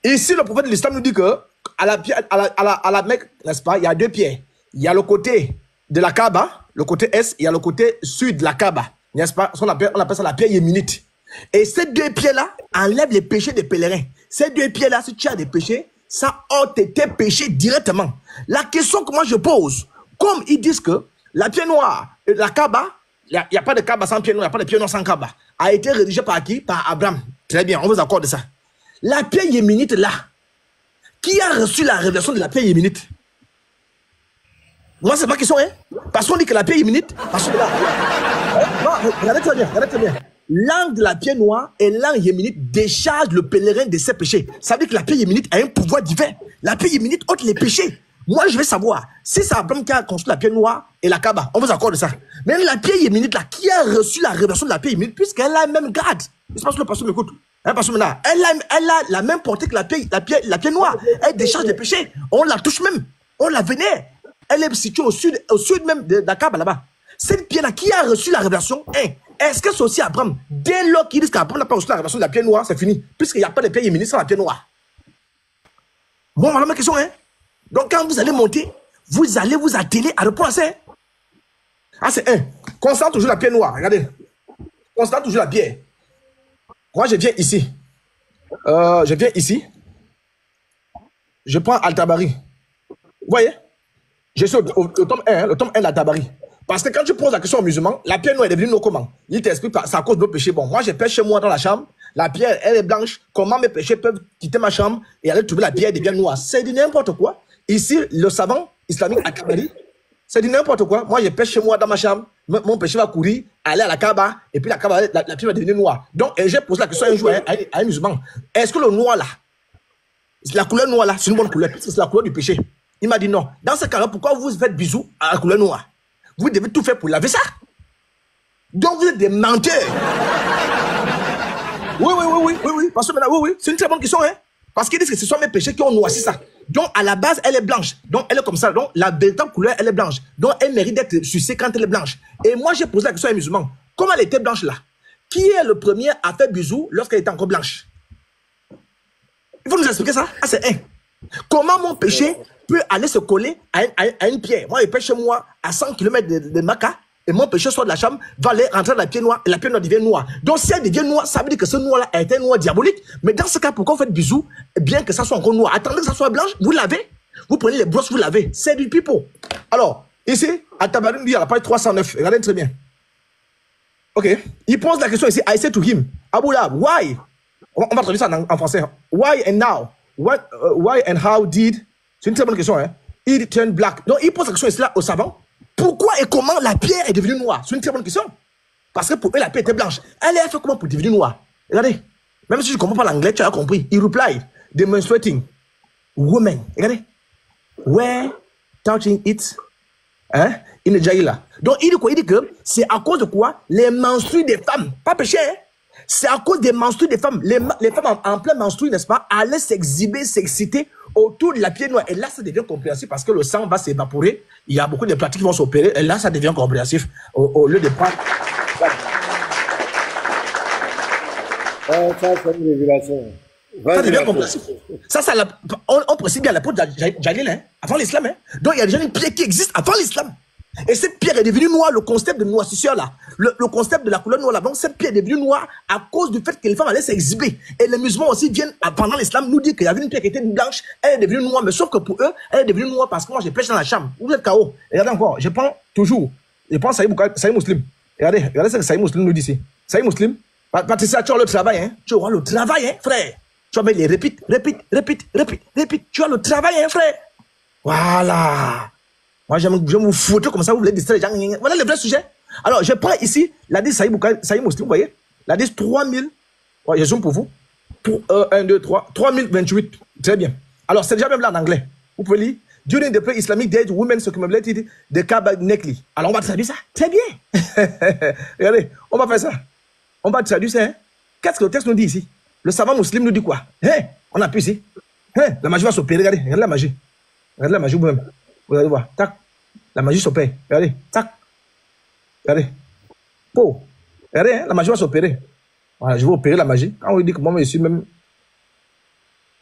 Ici, le prophète de l'islam nous dit que à la Mecque, n'est-ce pas, il y a 2 pierres. Il y a le côté de la Kaaba, le côté est, il y a le côté sud de la Kaaba, n'est-ce pas? On appelle ça la pierre yéménite. Et ces 2 pierres-là enlèvent les péchés des pèlerins. Ces 2 pierres-là, si tu as des péchés, ça ôte tes péchés directement. La question que moi je pose, comme ils disent que la pierre noire et la Kaaba, il n'y a pas de Kaaba sans pierre noire, il n'y a pas de pierre noire sans Kaaba, a été rédigée par qui? Par Abraham. Très bien, on vous accorde de ça. La pierre yéménite là, qui a reçu la révélation de la pierre yéménite? Moi, c'est ma question, hein? Parce qu'on dit que la pierre yéménite, parce que là, non, regardez très bien. L'angle de la pierre noire et l'angle yéménite décharge le pèlerin de ses péchés. Ça veut dire que la pierre yéménite a un pouvoir divin. La pierre yéménite ôte les péchés. Moi, je veux savoir, si c'est Abraham qui a construit la pierre noire et la Kaaba, on vous accorde de ça. Mais la pierre yéménite là, qui a reçu la révélation de la pierre yéménite, puisqu'elle a le même grade. Je pense que le pasteur m'écoute. Hein, pasteur Mena, elle a la même portée que la pierre noire. Elle décharge les péchés. On la touche même. On la vénère. Elle est située au sud même de la Kaaba là-bas. Cette pierre-là, qui a reçu la révélation, hein, est-ce que c'est aussi Abraham? Dès lors qu'ils disent qu'Abraham n'a pas reçu la révélation de la pierre noire, c'est fini. Puisqu'il n'y a pas de pierre yéménite sans la pierre noire. Bon, voilà ma question, hein. Donc, quand vous allez monter, vous allez vous atteler à répondre à ça. Ah, c'est 1. Concentre toujours la pierre noire. Regardez. constate toujours la bière. Moi, je viens ici. Je prends Al-Tabari. Vous voyez? Je suis au tome 1, hein, le tome 1 d'Al-Tabari. Parce que quand tu poses la question aux musulmans, la pierre noire est devenue noire comment? Il t'explique, c'est à cause de nos péchés. Bon, moi, je pêche chez moi dans la chambre. La pierre, elle est blanche. Comment mes péchés peuvent quitter ma chambre et aller trouver la pierre devient noire? C'est du n'importe quoi. Ici, le savant islamique Al-Tabari, c'est du n'importe quoi. Moi, je pêche chez moi dans ma chambre. Mon péché va courir, aller à la Kaaba, et puis la Kaaba, la pierre va devenir noire. Donc, j'ai posé la question un jour à un musulman. Est-ce que le noir là, la couleur noire là, c'est une bonne couleur? Parce que c'est la couleur du péché. Il m'a dit non. Dans ce cas-là, pourquoi vous faites bisous à la couleur noire? Vous devez tout faire pour laver ça. Donc, vous êtes des menteurs. Oui. Parce que maintenant, oui. C'est une très bonne question, hein. Parce qu'ils disent que ce sont mes péchés qui ont noirci ça. Donc, à la base, elle est blanche. Donc, elle est comme ça. Donc, la véritable couleur, elle est blanche. Donc, elle mérite d'être sucée quand elle est blanche. Et moi, j'ai posé la question à un musulman. Comment elle était blanche là? Qui est le premier à faire bisou lorsqu'elle était encore blanche? Il faut nous expliquer ça. Ah, c'est un. Comment mon péché peut aller se coller à une pierre? Moi, je pêche chez moi à 100 km de Maca. Et mon péché sort de la chambre, va aller rentrer dans la pierre noire, et la pierre noire devient noire. Donc si elle devient noire, ça veut dire que ce noir-là a été un noir diabolique. Mais dans ce cas, pourquoi vous faites bisous, bien que ça soit encore noir? Attendez que ça soit blanche, vous lavez, vous prenez les brosses, vous lavez. C'est du pipeau. Alors, ici, à Tabarim dit à la page 309, regardez très bien. Ok, il pose la question ici, I say to him, Abu Lahab, why? On va traduire ça en français. Why and now? Why and how did? C'est une très bonne question, hein? It turned black. Donc, il pose la question ici là au savant. Pourquoi et comment la pierre est devenue noire? C'est une très bonne question. Parce que pour eux, la pierre était blanche. Elle a fait comment pour devenir noire? Regardez. Même si je ne comprends pas l'anglais, tu as compris. Il replied, demonstrating woman. Regardez. Were touching it in the Jahila. Donc, il dit quoi? Il dit que c'est à cause de quoi? Les menstrues des femmes. Pas péché, hein? C'est à cause des menstrues des femmes. Les femmes en plein menstru, n'est-ce pas, allaient s'exhiber, s'exciter autour de la pierre noire. Et là, ça devient compréhensif parce que le sang va s'évaporer. Il y a beaucoup de pratiques qui vont s'opérer. Et là, ça devient compréhensif au lieu de prendre. Ça, c'est une révélation. Ça devient compréhensif. Ça, on précise bien l'apôtre Jalil, hein, avant l'islam. Hein. Donc, il y a déjà une pierre qui existe avant l'islam. Et cette pierre est devenue noire, le concept de noircissure là, le concept de la couleur noire là. Donc cette pierre est devenue noire à cause du fait que les femmes allaient s'exhiber. Et les musulmans aussi viennent, pendant l'islam, nous dire qu'il y avait une pierre qui était blanche, elle est devenue noire. Mais sauf que pour eux, elle est devenue noire parce que moi, je pêche dans la chambre. Vous êtes KO. Regardez encore, je prends Sahih Muslim. Regardez ce que Sahih Muslim nous dit ici. Sahih Muslim, Patricia, tu as le travail, hein. Tu auras le travail, hein, frère. Tu vas mettre les répite. Tu as le travail, hein, frère. Voilà. Moi, je vais vous foutre comme ça, vous voulez distraire les gens. Voilà le vrai sujet. Alors, je prends ici la 10 Sahih Muslim, vous voyez. La 10 3000. Ouais, je zoome pour vous. 1, 2, 3. 3028. Très bien. Alors, c'est déjà même là en anglais. Vous pouvez lire. During the pre-Islamic days, women circumambulated the Kaaba necklace. Alors, on va traduire ça. Très bien. Regardez, on va faire ça. On va traduire ça. Hein? Qu'est-ce que le texte nous dit ici? Le savant musulman nous dit quoi? Hein? On appuie ici. Hein? La magie va s'opérer. Regardez la magie. Regardez la magie vous-même. Vous allez voir, tac, la magie s'opère. Regardez, tac, regardez. Oh, regardez, hein, la magie va s'opérer. Voilà, je vais opérer la magie. Quand on dit que moi, je suis même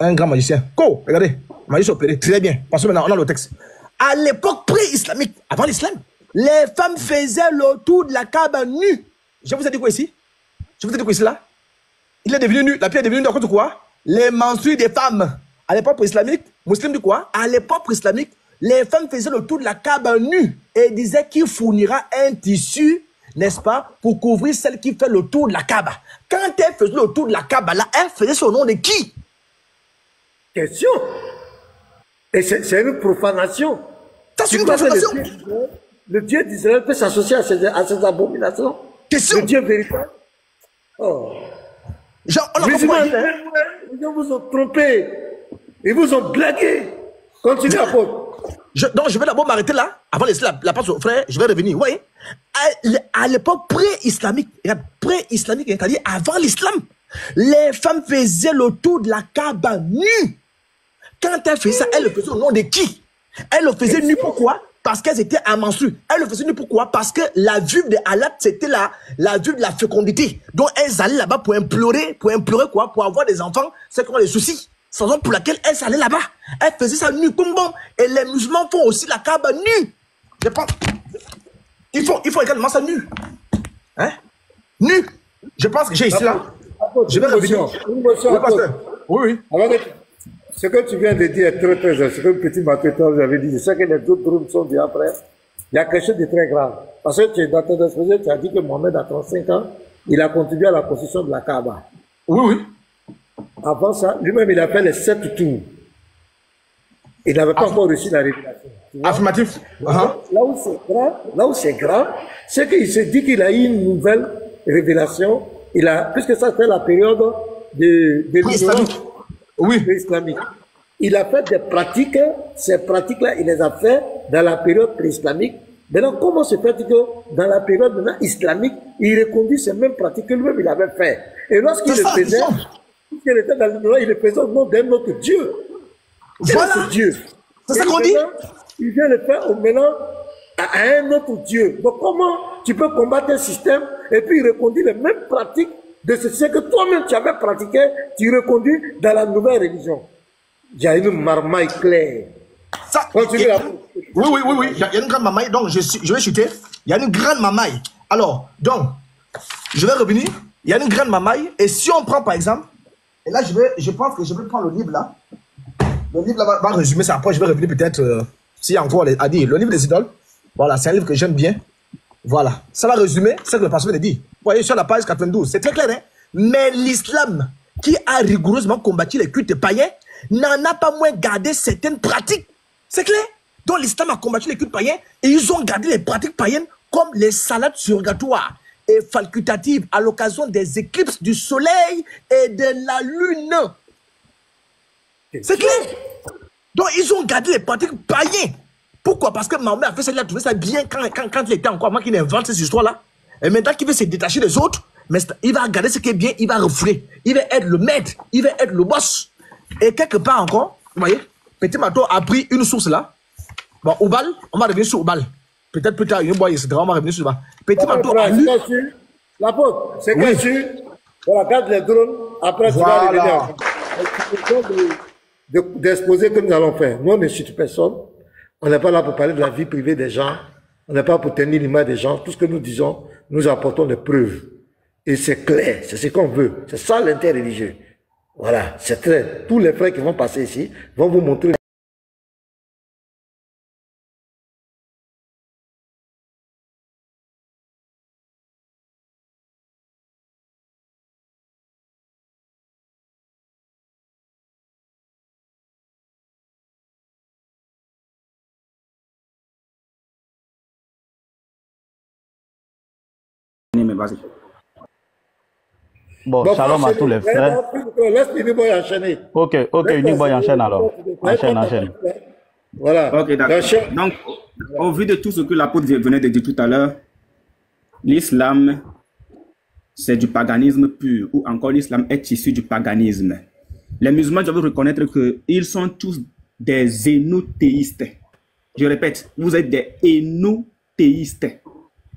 un grand magicien. Go, regardez, la magie s'opérer. Très bien. Parce que maintenant, on a le texte. À l'époque pré-islamique, avant l'islam, les femmes faisaient le tour de la Kaaba nue. Je vous ai dit quoi ici? Je vous ai dit quoi ici là? Il est devenu nu. La pierre est devenue nue. D'accord, quoi? Les menstrues des femmes. À l'époque pré-islamique, musulman dit quoi? À l'époque pré-islamique, les femmes faisaient le tour de la Kaaba nue et disaient qu'il fournira un tissu, n'est-ce pas, pour couvrir celle qui fait le tour de la Kaaba. Quand elle faisait le tour de la Kaaba, là, elle faisait son nom de qui? Question. Et c'est une profanation. Ça, c'est une profanation. Le Dieu d'Israël peut s'associer à ces abominations. Question. Le Dieu véritable. Oh. Genre, Les gens vous ont trompé. Ils vous ont blagué. Continuez, apôtre. Donc, je vais d'abord m'arrêter là, avant la passe au frère, je vais revenir. Vous voyez, à l'époque pré-islamique, c'est-à-dire avant l'islam, les femmes faisaient le tour de la Kaaba nue. Quand elles faisaient ça, elles le faisaient au nom de qui? Elles le faisaient nu pourquoi? Parce qu'elles étaient à menstru. Elles le faisaient nu pourquoi? Parce que la vue de Allah, c'était la vue de la fécondité. Donc, elles allaient là-bas pour implorer quoi? Pour avoir des enfants, c'est qu'on a des soucis. C'est la raison pour laquelle elle s'allait là-bas. Elle faisait ça nu comme bon. Et les musulmans font aussi la Kaaba nue. Je pense. Ils font également ça nu. Hein? Nu. Je pense que j'ai ici là. Je vais Une revenir. motion, Oui, pasteur. Oui, oui. Alors, ce que tu viens de dire est très, très, ce que le petit Mathieu vous avez dit, je sais que les autres groupes sont dit après. Il y a quelque chose de très grave. Parce que dans ton exposé, tu as dit que Mohamed a 35 ans, il a contribué à la construction de la Kaaba. Oui, oui. Avant ça, lui-même, il a fait les 7 tours. Il n'avait pas encore reçu la révélation. Affirmatif. Là où c'est grave, c'est qu'il se dit qu'il a eu une nouvelle révélation. Puisque ça fait la période de Islamique. Oui. Islamique. Il a fait des pratiques, ces pratiques-là, il les a fait dans la période pré-islamique. Maintenant, comment se fait que dans la période maintenant islamique, il reconduit ces mêmes pratiques que lui-même il avait fait? Et lorsqu'il le faisait, lorsqu'il était dans le il le faisait au nom d'un autre Dieu. Voilà. Dieu. C'est ça qu'on dit. Il vient le faire maintenant à un autre Dieu. Donc comment tu peux combattre un système et puis reconduire les mêmes pratiques de ce que toi-même tu avais pratiqué, tu reconduis dans la nouvelle religion? Il y a une marmaille claire. Ça, oui, oui. Il y a une grande mamaille. Donc, je vais chuter. Il y a une grande mamaille. Alors, donc, je vais revenir. Il y a une grande mamaille. Et si on prend, par exemple, et là, je pense que je vais prendre le livre là. Le livre là va résumer ça. Après, je vais revenir peut-être, s'il y a encore à dire. Le livre des idoles. Voilà, c'est un livre que j'aime bien. Voilà. Ça va résumer ce que le pasteur a dit. Vous voyez, sur la page 92. C'est très clair, hein? Mais l'islam, qui a rigoureusement combattu les cultes païens, n'en a pas moins gardé certaines pratiques. C'est clair? Donc l'islam a combattu les cultes païens et ils ont gardé les pratiques païennes comme les salades surrogatoires et facultatives à l'occasion des éclipses du soleil et de la lune. C'est clair? Donc ils ont gardé les pratiques païennes. Pourquoi? Parce que Mahomet a fait ça, il a trouvé ça bien quand il était encore, moi qui invente ces histoires-là. Et maintenant qu'il veut se détacher des autres, mais il va regarder ce qui est bien, il va refouler. Il va être le maître, il va être le boss. Et quelque part encore, vous voyez, Petit Mato a pris une source là. Bon, Oubal, on va revenir sur Oubal. Peut-être plus tard, on va revenir sur Oubal. Petit Mato a lu. La porte, c'est caché. Voilà, garde les drones. Après, tu vas revenir. D'exposer que nous allons faire. Nous, on ne chute personne. On n'est pas là pour parler de la vie privée des gens. On n'est pas pour tenir l'image des gens. Tout ce que nous disons, nous apportons des preuves. Et c'est clair, c'est ce qu'on veut. C'est ça l'interreligieux. Voilà, c'est très. Tous les frères qui vont passer ici vont vous montrer. Mais vas-y. Bon, shalom à tous les frères. Laisse Uniboy enchaîner. Ok, Uniboy enchaîne alors. Enchaîne. Voilà. Ok, d'accord. Donc, au vu de tout ce que l'apôtre venait de dire tout à l'heure, l'islam, c'est du paganisme pur, ou encore l'islam est issu du paganisme. Les musulmans doivent reconnaître qu'ils sont tous des énothéistes. Je répète, vous êtes des énothéistes.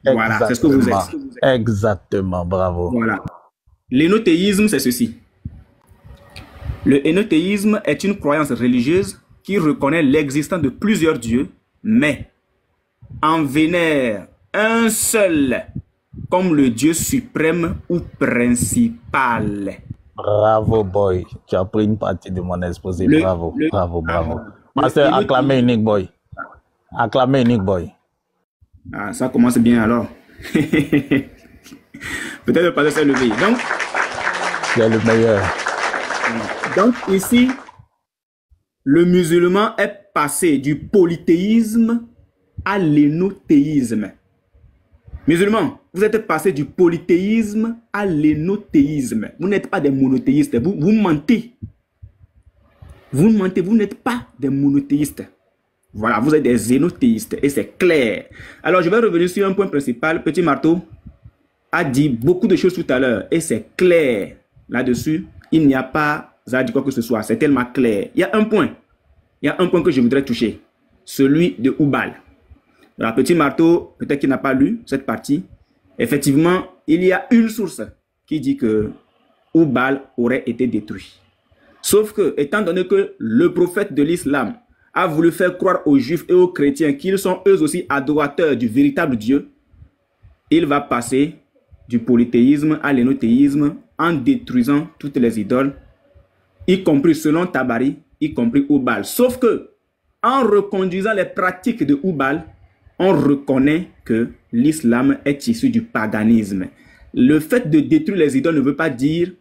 Voilà, c'est ce que vous êtes. Exactement, bravo. Voilà. L'énothéisme, c'est ceci. Le énothéisme est une croyance religieuse qui reconnaît l'existence de plusieurs dieux, mais en vénère un seul comme le Dieu suprême ou principal. Bravo, boy. Tu as pris une partie de mon exposé. Bravo. Master, acclamez Unique Boy. Acclamez Unique Boy. Ah, ça commence bien alors. Peut-être le pasteur s'est levé. Donc, c'est le meilleur. Donc, ici, le musulman est passé du polythéisme à l'énothéisme. Musulmans, vous êtes passé du polythéisme à l'énothéisme. Vous n'êtes pas des monothéistes. Vous mentez. Vous mentez, vous n'êtes pas des monothéistes. Voilà, vous êtes des énothéistes et c'est clair. Alors, je vais revenir sur un point principal. Petit Marteau a dit beaucoup de choses tout à l'heure et c'est clair là-dessus. Il n'y a pas à dire quoi que ce soit. C'est tellement clair. Il y a un point que je voudrais toucher. Celui de Oubal. Alors, Petit Marteau, peut-être qu'il n'a pas lu cette partie. Effectivement, il y a une source qui dit que Oubal aurait été détruit. Sauf que, étant donné que le prophète de l'islam a voulu faire croire aux juifs et aux chrétiens qu'ils sont eux aussi adorateurs du véritable Dieu, il va passer du polythéisme à l'énothéisme en détruisant toutes les idoles, y compris selon Tabari, y compris Oubal. Sauf que, en reconduisant les pratiques de Oubal, on reconnaît que l'islam est issu du paganisme. Le fait de détruire les idoles ne veut pas dire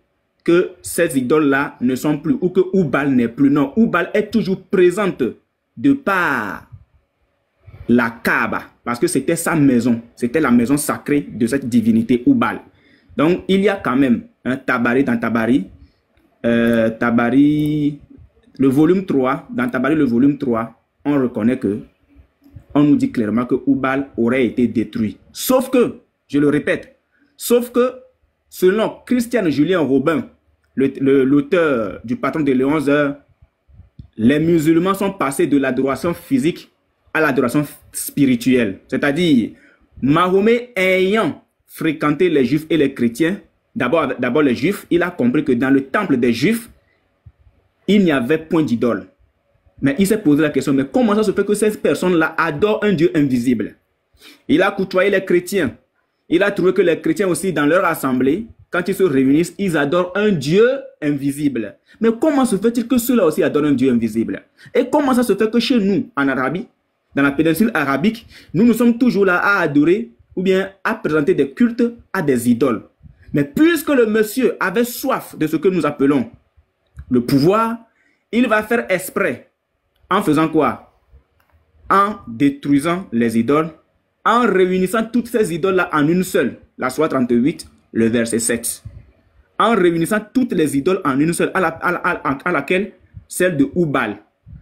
que ces idoles-là ne sont plus ou que Oubal n'est plus. Non, Oubal est toujours présente de par la Kaaba, parce que c'était sa maison, c'était la maison sacrée de cette divinité Oubal. Donc, il y a quand même un Tabari dans Tabari, Tabari, le volume 3, dans Tabari, le volume 3, on reconnaît que, on nous dit clairement que Oubal aurait été détruit. Sauf que, je le répète, sauf que, selon Christian Julien Robin, l'auteur du patron de Léon Zeur, les musulmans sont passés de l'adoration physique à l'adoration spirituelle. C'est-à-dire, Mahomet ayant fréquenté les juifs et les chrétiens, d'abord les juifs, il a compris que dans le temple des juifs, il n'y avait point d'idole. Mais il s'est posé la question, mais comment ça se fait que ces personnes-là adorent un Dieu invisible? Il a côtoyé les chrétiens. Il a trouvé que les chrétiens aussi, dans leur assemblée, quand ils se réunissent, ils adorent un Dieu invisible. Mais comment se fait-il que ceux-là aussi adorent un Dieu invisible? Et comment ça se fait que chez nous, en Arabie, dans la péninsule arabique, nous sommes toujours là à adorer ou bien à présenter des cultes à des idoles? Mais puisque le monsieur avait soif de ce que nous appelons le pouvoir, il va faire exprès. En faisant quoi? En détruisant les idoles, en réunissant toutes ces idoles-là en une seule. La Sourate 38, le verset 7. En réunissant toutes les idoles en une seule, à laquelle celle de Oubal.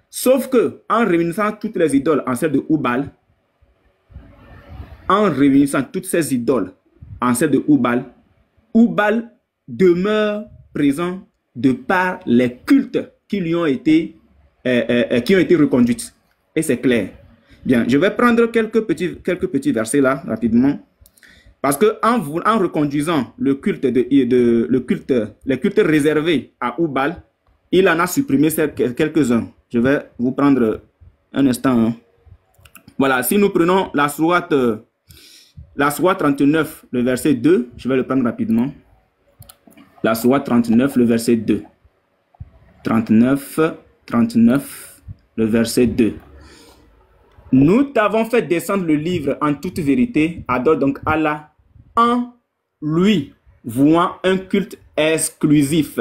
Sauf que, en réunissant toutes les idoles en celle de Oubal, en réunissant toutes ces idoles en celle de Oubal, Oubal demeure présent de par les cultes qui lui ont été, reconduites. Et c'est clair. Bien, je vais prendre quelques petits versets là, rapidement. Parce que en reconduisant les cultes réservés à Oubal, il en a supprimé quelques-uns. Je vais vous prendre un instant. Hein. Voilà, si nous prenons la sourate 39, le verset 2, je vais le prendre rapidement. La sourate 39, le verset 2. 39, le verset 2. Nous t'avons fait descendre le livre en toute vérité, adore donc Allah, en lui vouant un culte exclusif.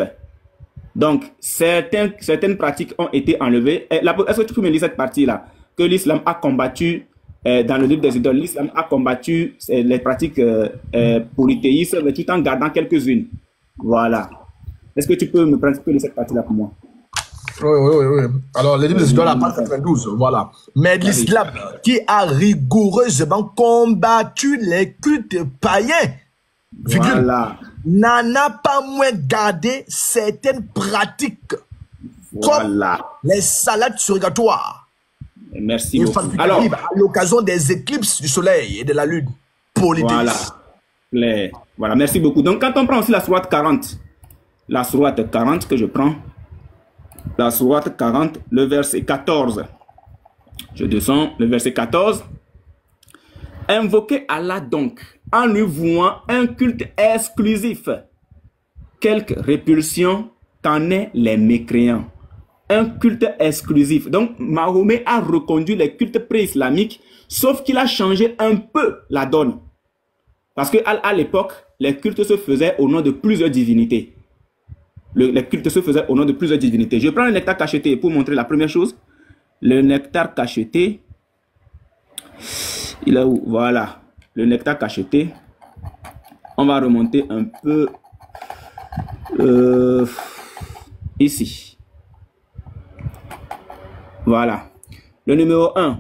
Donc, certaines pratiques ont été enlevées. Est-ce que tu peux me lire cette partie-là? Que l'islam a combattu dans le livre des idoles, l'islam a combattu les pratiques polythéistes, mais tout en gardant quelques-unes. Voilà. Est-ce que tu peux me prendre cette partie-là pour moi? Oui. Alors, les livres des idoles, la page 92, voilà. Mais l'islam qui a rigoureusement combattu les cultes païens, voilà, n'en a pas moins gardé certaines pratiques, voilà, comme les salades surrogatoires. Merci beaucoup. Alors, à l'occasion des éclipses du soleil et de la lune polythéistes. Voilà. Voilà, merci beaucoup. Donc, quand on prend aussi la sourate 40, la sourate 40 que je prends, la sourate 40, le verset 14. Je descends, le verset 14. Invoquez Allah donc, en lui vouant un culte exclusif. Quelque répulsion qu'en aient les mécréants. Un culte exclusif. Donc, Mahomet a reconduit les cultes pré-islamiques, sauf qu'il a changé un peu la donne. Parce qu'à l'époque, les cultes se faisaient au nom de plusieurs divinités. Les cultes se faisaient au nom de plusieurs divinités. Je prends le nectar cacheté pour montrer la première chose. Le nectar cacheté. Il est où? Voilà. Le nectar cacheté. On va remonter un peu. Ici. Voilà. Le numéro 1.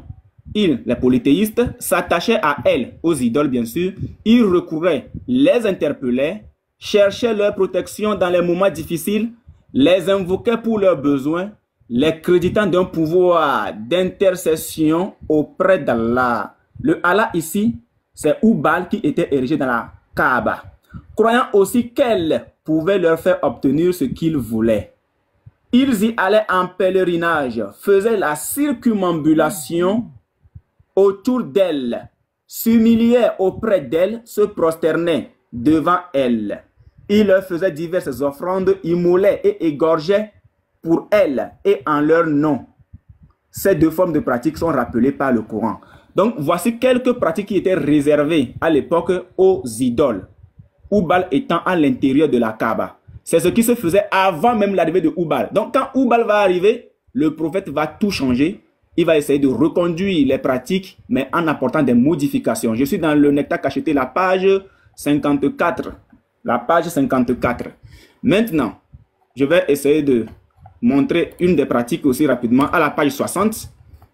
Les polythéistes, s'attachaient à elles, aux idoles bien sûr. Ils recouraient, les interpellaient, cherchaient leur protection dans les moments difficiles, les invoquaient pour leurs besoins, les créditant d'un pouvoir d'intercession auprès d'Allah. Le Allah ici, c'est Oubal qui était érigé dans la Kaaba, croyant aussi qu'elle pouvait leur faire obtenir ce qu'ils voulaient. Ils y allaient en pèlerinage, faisaient la circumambulation autour d'elle, s'humiliaient auprès d'elle, se prosternaient, devant elles. Il leur faisait diverses offrandes, immolait et égorgeait pour elles et en leur nom. Ces deux formes de pratiques sont rappelées par le Coran. Donc, voici quelques pratiques qui étaient réservées à l'époque aux idoles. Oubal étant à l'intérieur de la Kaaba. C'est ce qui se faisait avant même l'arrivée de Oubal. Donc, quand Oubal va arriver, le prophète va tout changer. Il va essayer de reconduire les pratiques, mais en apportant des modifications. Je suis dans le Nectar Cacheté, la page 54. La page 54. Maintenant, je vais essayer de montrer une des pratiques aussi rapidement à la page 60.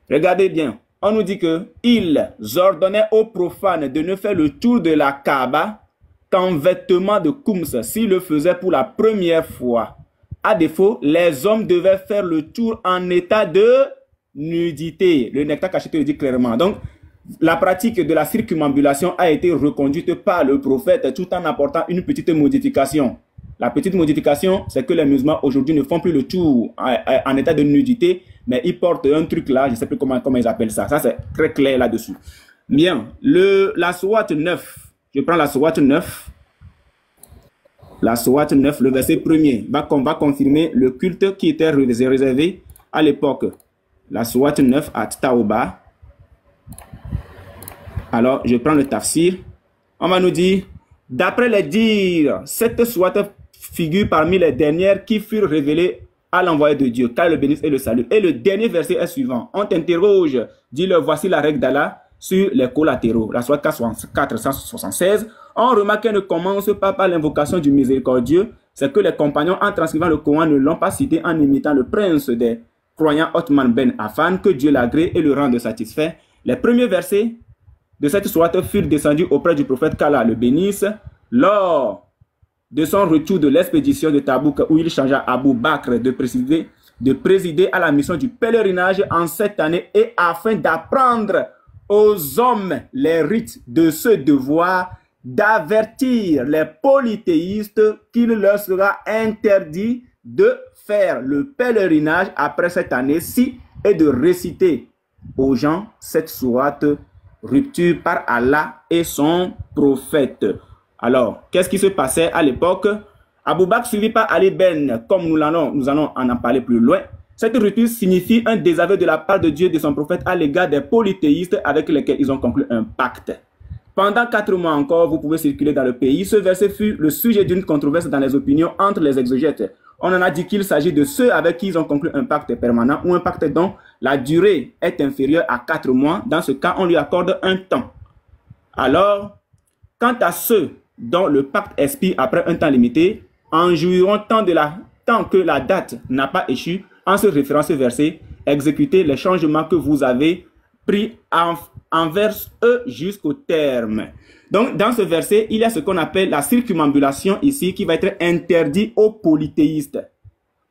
Regardez bien. On nous dit que ils ordonnaient aux profanes de ne faire le tour de la Kaaba qu'en vêtements de Koums s'ils le faisaient pour la première fois. À défaut, les hommes devaient faire le tour en état de nudité. Le Nectar Cacheté le dit clairement. Donc, la pratique de la circumambulation a été reconduite par le prophète tout en apportant une petite modification. La petite modification, c'est que les musulmans aujourd'hui ne font plus le tour en état de nudité, mais ils portent un truc là, je ne sais plus comment ils appellent ça. Ça, c'est très clair là-dessus. Bien, la sourate 9, je prends la sourate 9. La sourate 9, le verset 1er, va confirmer le culte qui était réservé à l'époque. La sourate 9 à Taouba. Alors, je prends le tafsir. On va nous dire, d'après les dires, cette sourate figure parmi les dernières qui furent révélées à l'envoyé de Dieu, car le bénisse et le salue. Et le dernier verset est suivant. On t'interroge, dis-leur, voici la règle d'Allah sur les collatéraux. La sourate 476. On remarque qu'elle ne commence pas par l'invocation du miséricordieux. C'est que les compagnons, en transcrivant le Coran, ne l'ont pas cité en imitant le prince des croyants Othman ben Affan, que Dieu l'agrée et le rende satisfait. Les premiers versets de cette sourate furent descendus auprès du prophète qu'Allah le bénisse lors de son retour de l'expédition de Tabouk où il changea Abou Bakr de présider à la mission du pèlerinage en cette année et afin d'apprendre aux hommes les rites de ce devoir, d'avertir les polythéistes qu'il leur sera interdit de faire le pèlerinage après cette année-ci et de réciter aux gens cette sourate rupture par Allah et son prophète. Alors, qu'est-ce qui se passait à l'époque? Abou Bakr suivi par Ali Ben, comme nous allons en parler plus loin. Cette rupture signifie un désaveu de la part de Dieu et de son prophète à l'égard des polythéistes avec lesquels ils ont conclu un pacte. Pendant 4 mois encore, vous pouvez circuler dans le pays. Ce verset fut le sujet d'une controverse dans les opinions entre les exégètes. On en a dit qu'il s'agit de ceux avec qui ils ont conclu un pacte permanent ou un pacte dont la durée est inférieure à 4 mois. Dans ce cas, on lui accorde un temps. Alors, quant à ceux dont le pacte expire après un temps limité, en jouiront tant que la date n'a pas échu, en se référant à ce verset, exécutez les changements que vous avez pris envers eux jusqu'au terme. Donc, dans ce verset, il y a ce qu'on appelle la circumambulation ici, qui va être interdit aux polythéistes.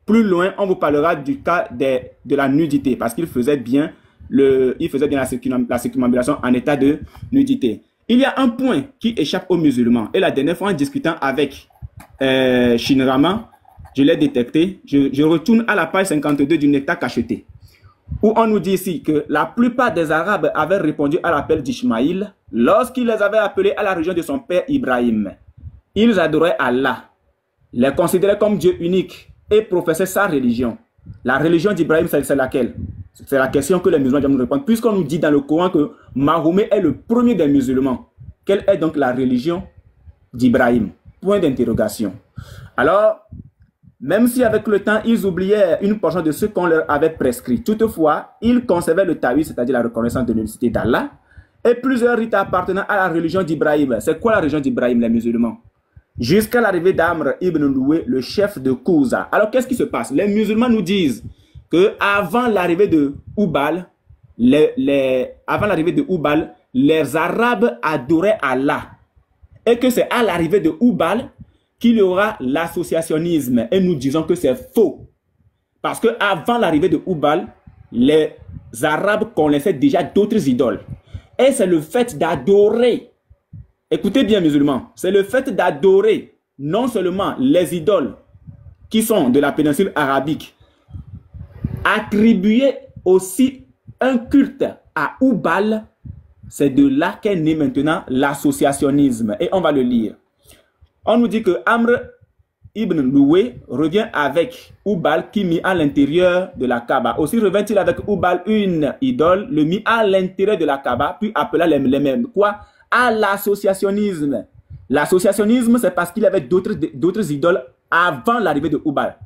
Plus loin, on vous parlera du cas de la nudité, parce qu'il faisait bien la circumambulation en état de nudité. Il y a un point qui échappe aux musulmans. Et la dernière fois, en discutant avec Shinrama, je l'ai détecté. Je retourne à la page 52 du Nectar Cacheté, où on nous dit ici que la plupart des Arabes avaient répondu à l'appel d'Ishmaïl lorsqu'il les avait appelés à la religion de son père Ibrahim. Ils adoraient Allah, les considéraient comme Dieu unique et professaient sa religion. La religion d'Ibrahim, c'est laquelle? C'est la question que les musulmans doivent nous répondre, puisqu'on nous dit dans le Coran que Mahomet est le premier des musulmans. Quelle est donc la religion d'Ibrahim? Point d'interrogation. Alors, même si avec le temps, ils oubliaient une portion de ce qu'on leur avait prescrit, toutefois, ils conservaient le tawhid, c'est-à-dire la reconnaissance de l'unicité d'Allah, et plusieurs rites appartenant à la religion d'Ibrahim. C'est quoi la religion d'Ibrahim, les musulmans? Jusqu'à l'arrivée d'Amr ibn Loué, le chef de Kouza. Alors, qu'est-ce qui se passe? Les musulmans nous disent que avant l'arrivée de Oubal, les Arabes adoraient Allah. Et que c'est à l'arrivée de Oubal qu'il y aura l'associationnisme. Et nous disons que c'est faux. Parce que avant l'arrivée de Oubal, les Arabes connaissaient déjà d'autres idoles. Et c'est le fait d'adorer. Écoutez bien, musulmans. C'est le fait d'adorer non seulement les idoles qui sont de la péninsule arabique, attribuer aussi un culte à Oubal, c'est de là qu'est né maintenant l'associationnisme. Et on va le lire. On nous dit que Amr ibn Loué revient avec Oubal qui mit à l'intérieur de la Kaaba. Aussi revint-il avec Oubal une idole, le mit à l'intérieur de la Kaaba, puis appela les mêmes. Quoi? À l'associationnisme. L'associationnisme, c'est parce qu'il y avait d'autres idoles avant l'arrivée de Oubal.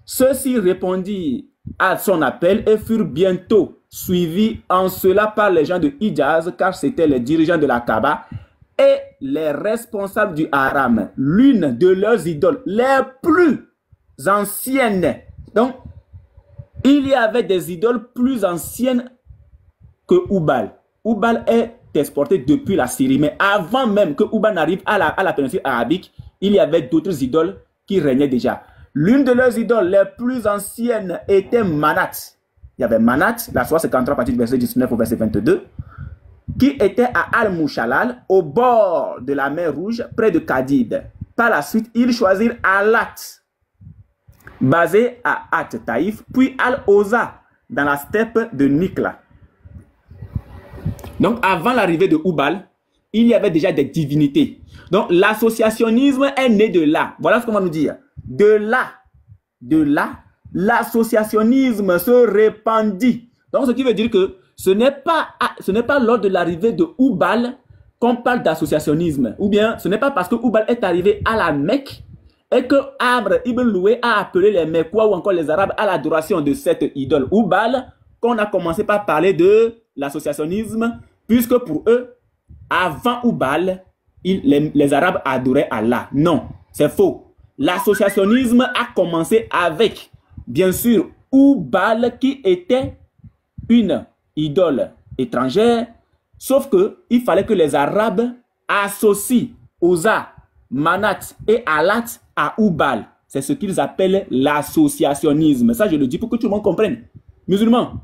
Ceux-ci répondirent à son appel et furent bientôt suivis en cela par les gens de Hijaz, car c'étaient les dirigeants de la Kaaba et les responsables du haram, l'une de leurs idoles les plus anciennes. Donc, il y avait des idoles plus anciennes que Oubal. Oubal est exporté depuis la Syrie, mais avant même que Oubal n'arrive à la péninsule arabique, il y avait d'autres idoles qui régnaient déjà. L'une de leurs idoles les plus anciennes était Manat. Il y avait Manat, la sourate 53 à partir du verset 19 au verset 22, qui était à Al-Mushalal, au bord de la mer Rouge, près de Kadid. Par la suite, ils choisirent Alat, basé à At-Taïf, puis Al-Oza, dans la steppe de Nikla. Donc, avant l'arrivée de Oubal, il y avait déjà des divinités. Donc, l'associationnisme est né de là. Voilà ce qu'on va nous dire. De là, l'associationnisme se répandit. Donc, ce qui veut dire que ce n'est pas lors de l'arrivée de Oubal qu'on parle d'associationnisme. Ou bien, ce n'est pas parce que Oubal est arrivé à la Mecque et que Amr ibn Loué a appelé les Mecquois ou encore les Arabes à l'adoration de cette idole Oubal qu'on a commencé par parler de l'associationnisme, puisque pour eux, avant Oubal, les Arabes adoraient Allah. Non, c'est faux. L'associationnisme a commencé avec, bien sûr, Oubal qui était une idole étrangère, sauf qu'il fallait que les Arabes associent Oza, Manat et Alat à Oubal. C'est ce qu'ils appellent l'associationnisme. Ça, je le dis pour que tout le monde comprenne. Musulmans,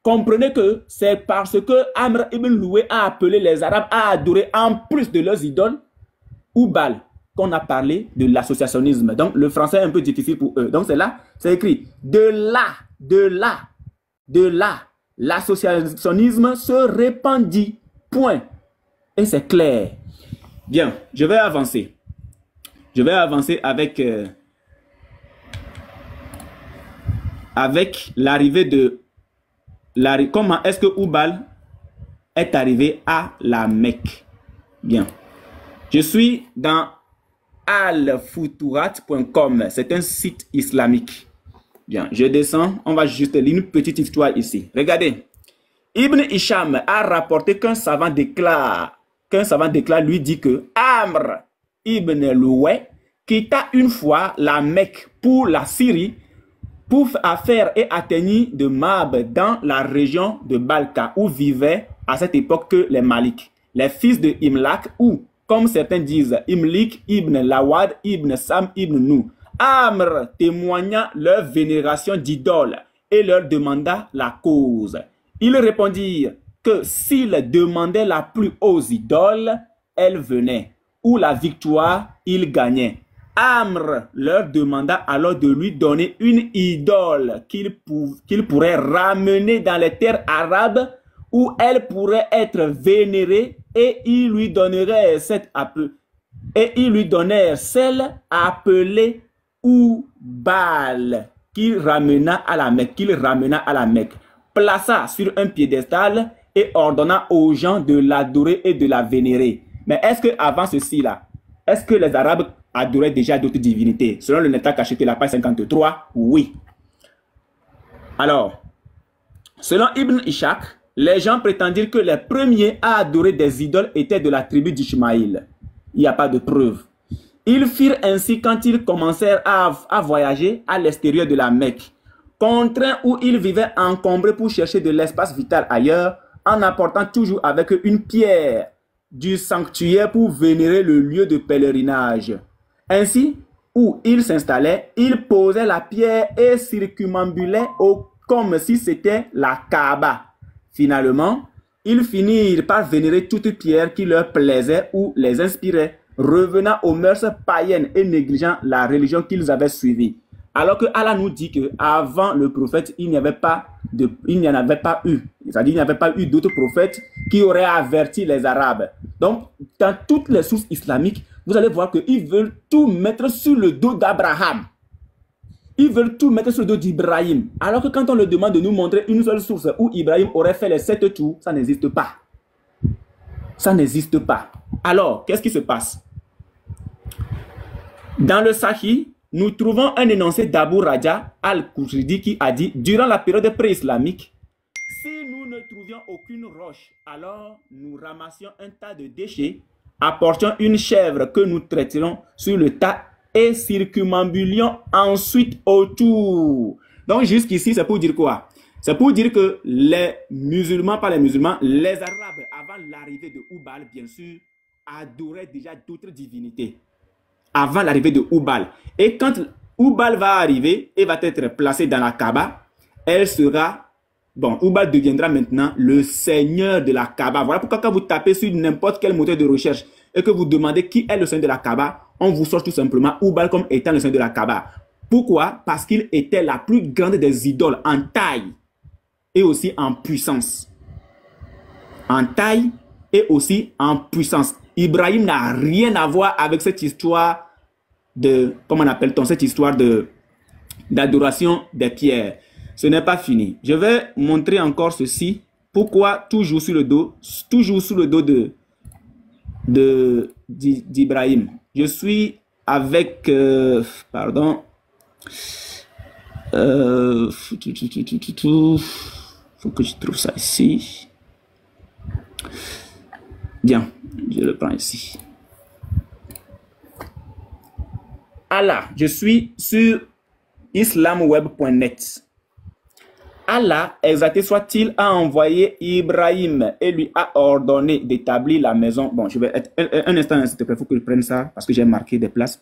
comprenez que c'est parce que Amr ibn Loué a appelé les Arabes à adorer en plus de leurs idoles Oubal qu'on a parlé de l'associationnisme. Donc, le français est un peu difficile pour eux. Donc, c'est là, c'est écrit de là, l'associationnisme se répandit. Point. Et c'est clair. Bien, je vais avancer. Je vais avancer avec l'arrivée de... Comment est-ce que Oubal est arrivé à la Mecque? Bien. Je suis dans alfuturat.com. C'est un site islamique. Bien, je descends. On va juste lire une petite histoire ici. Regardez. Ibn Hisham a rapporté qu'un savant déclare lui dit que Amr ibn Loué quitta une fois la Mecque pour la Syrie pour affaire et atteignit de Mab dans la région de Balka où vivaient à cette époque que les Maliks, les fils de Imlak ou, comme certains disent, Imlik ibn Lawad ibn Sam ibn Nou. Amr témoigna leur vénération d'idoles et leur demanda la cause. Ils répondirent que s'ils demandaient la plus haute idole, elle venait, ou la victoire, ils gagnaient. Amr leur demanda alors de lui donner une idole qu'il pourrait ramener dans les terres arabes où elle pourrait être vénérée et il lui donnerait celle appelée Oubal qu'il ramena à la Mecque, plaça sur un piédestal et ordonna aux gens de l'adorer et de la vénérer. Mais est-ce que avant ceci là, est-ce que les Arabes adoraient déjà d'autres divinités? Selon le Neta Cacheté, la page 53, oui. Alors, selon Ibn Ishaq, les gens prétendirent que les premiers à adorer des idoles étaient de la tribu d'Ishmaïl. Il n'y a pas de preuve. Ils firent ainsi quand ils commencèrent à voyager à l'extérieur de la Mecque, contraints où ils vivaient encombrés pour chercher de l'espace vital ailleurs, en apportant toujours avec eux une pierre du sanctuaire pour vénérer le lieu de pèlerinage. Ainsi, où ils s'installaient, ils posaient la pierre et circumambulaient comme si c'était la Kaaba. Finalement, ils finirent par vénérer toute pierre qui leur plaisait ou les inspirait, revenant aux mœurs païennes et négligeant la religion qu'ils avaient suivie. Alors que Allah nous dit qu'avant le prophète, il n'y en avait pas eu. C'est-à-dire qu'il n'y avait pas eu d'autres prophètes qui auraient averti les Arabes. Donc, dans toutes les sources islamiques, vous allez voir qu'ils veulent tout mettre sur le dos d'Abraham. Ils veulent tout mettre sur le dos d'Ibrahim. Alors que quand on leur demande de nous montrer une seule source où Ibrahim aurait fait les 7 tours, ça n'existe pas. Ça n'existe pas. Alors, qu'est-ce qui se passe? Dans le Sahih, nous trouvons un énoncé d'Abu Raja al-Khuridi qui a dit, durant la période pré-islamique, si nous ne trouvions aucune roche, alors nous ramassions un tas de déchets, apportions une chèvre que nous traiterions sur le tas et circumambulions ensuite autour. Donc jusqu'ici, c'est pour dire quoi? C'est pour dire que les musulmans, pas les musulmans, les Arabes, avant l'arrivée de Hubal, bien sûr, adoraient déjà d'autres divinités. Avant l'arrivée de Hubal. Et quand Hubal va arriver et va être placé dans la Kaaba, elle sera... Bon, Hubal deviendra maintenant le seigneur de la Kaaba. Voilà pourquoi quand vous tapez sur n'importe quel moteur de recherche et que vous demandez qui est le seigneur de la Kaaba, on vous sort tout simplement Hubal comme étant le seigneur de la Kaaba. Pourquoi? Parce qu'il était la plus grande des idoles en taille et aussi en puissance. En taille et aussi en puissance. Ibrahim n'a rien à voir avec cette histoire de, comment on appelle-t-on, cette histoire d'adoration des pierres. Ce n'est pas fini. Je vais montrer encore ceci. Pourquoi toujours sur le dos, d'Ibrahim. Je suis avec, pardon, faut que je trouve ça ici. Bien, je le prends ici. Allah, je suis sur islamweb.net. Allah, exalté soit-il, a envoyé Ibrahim et lui a ordonné d'établir la maison. Bon, je vais un instant, s'il te plaît, il faut que je prenne ça parce que j'ai marqué des places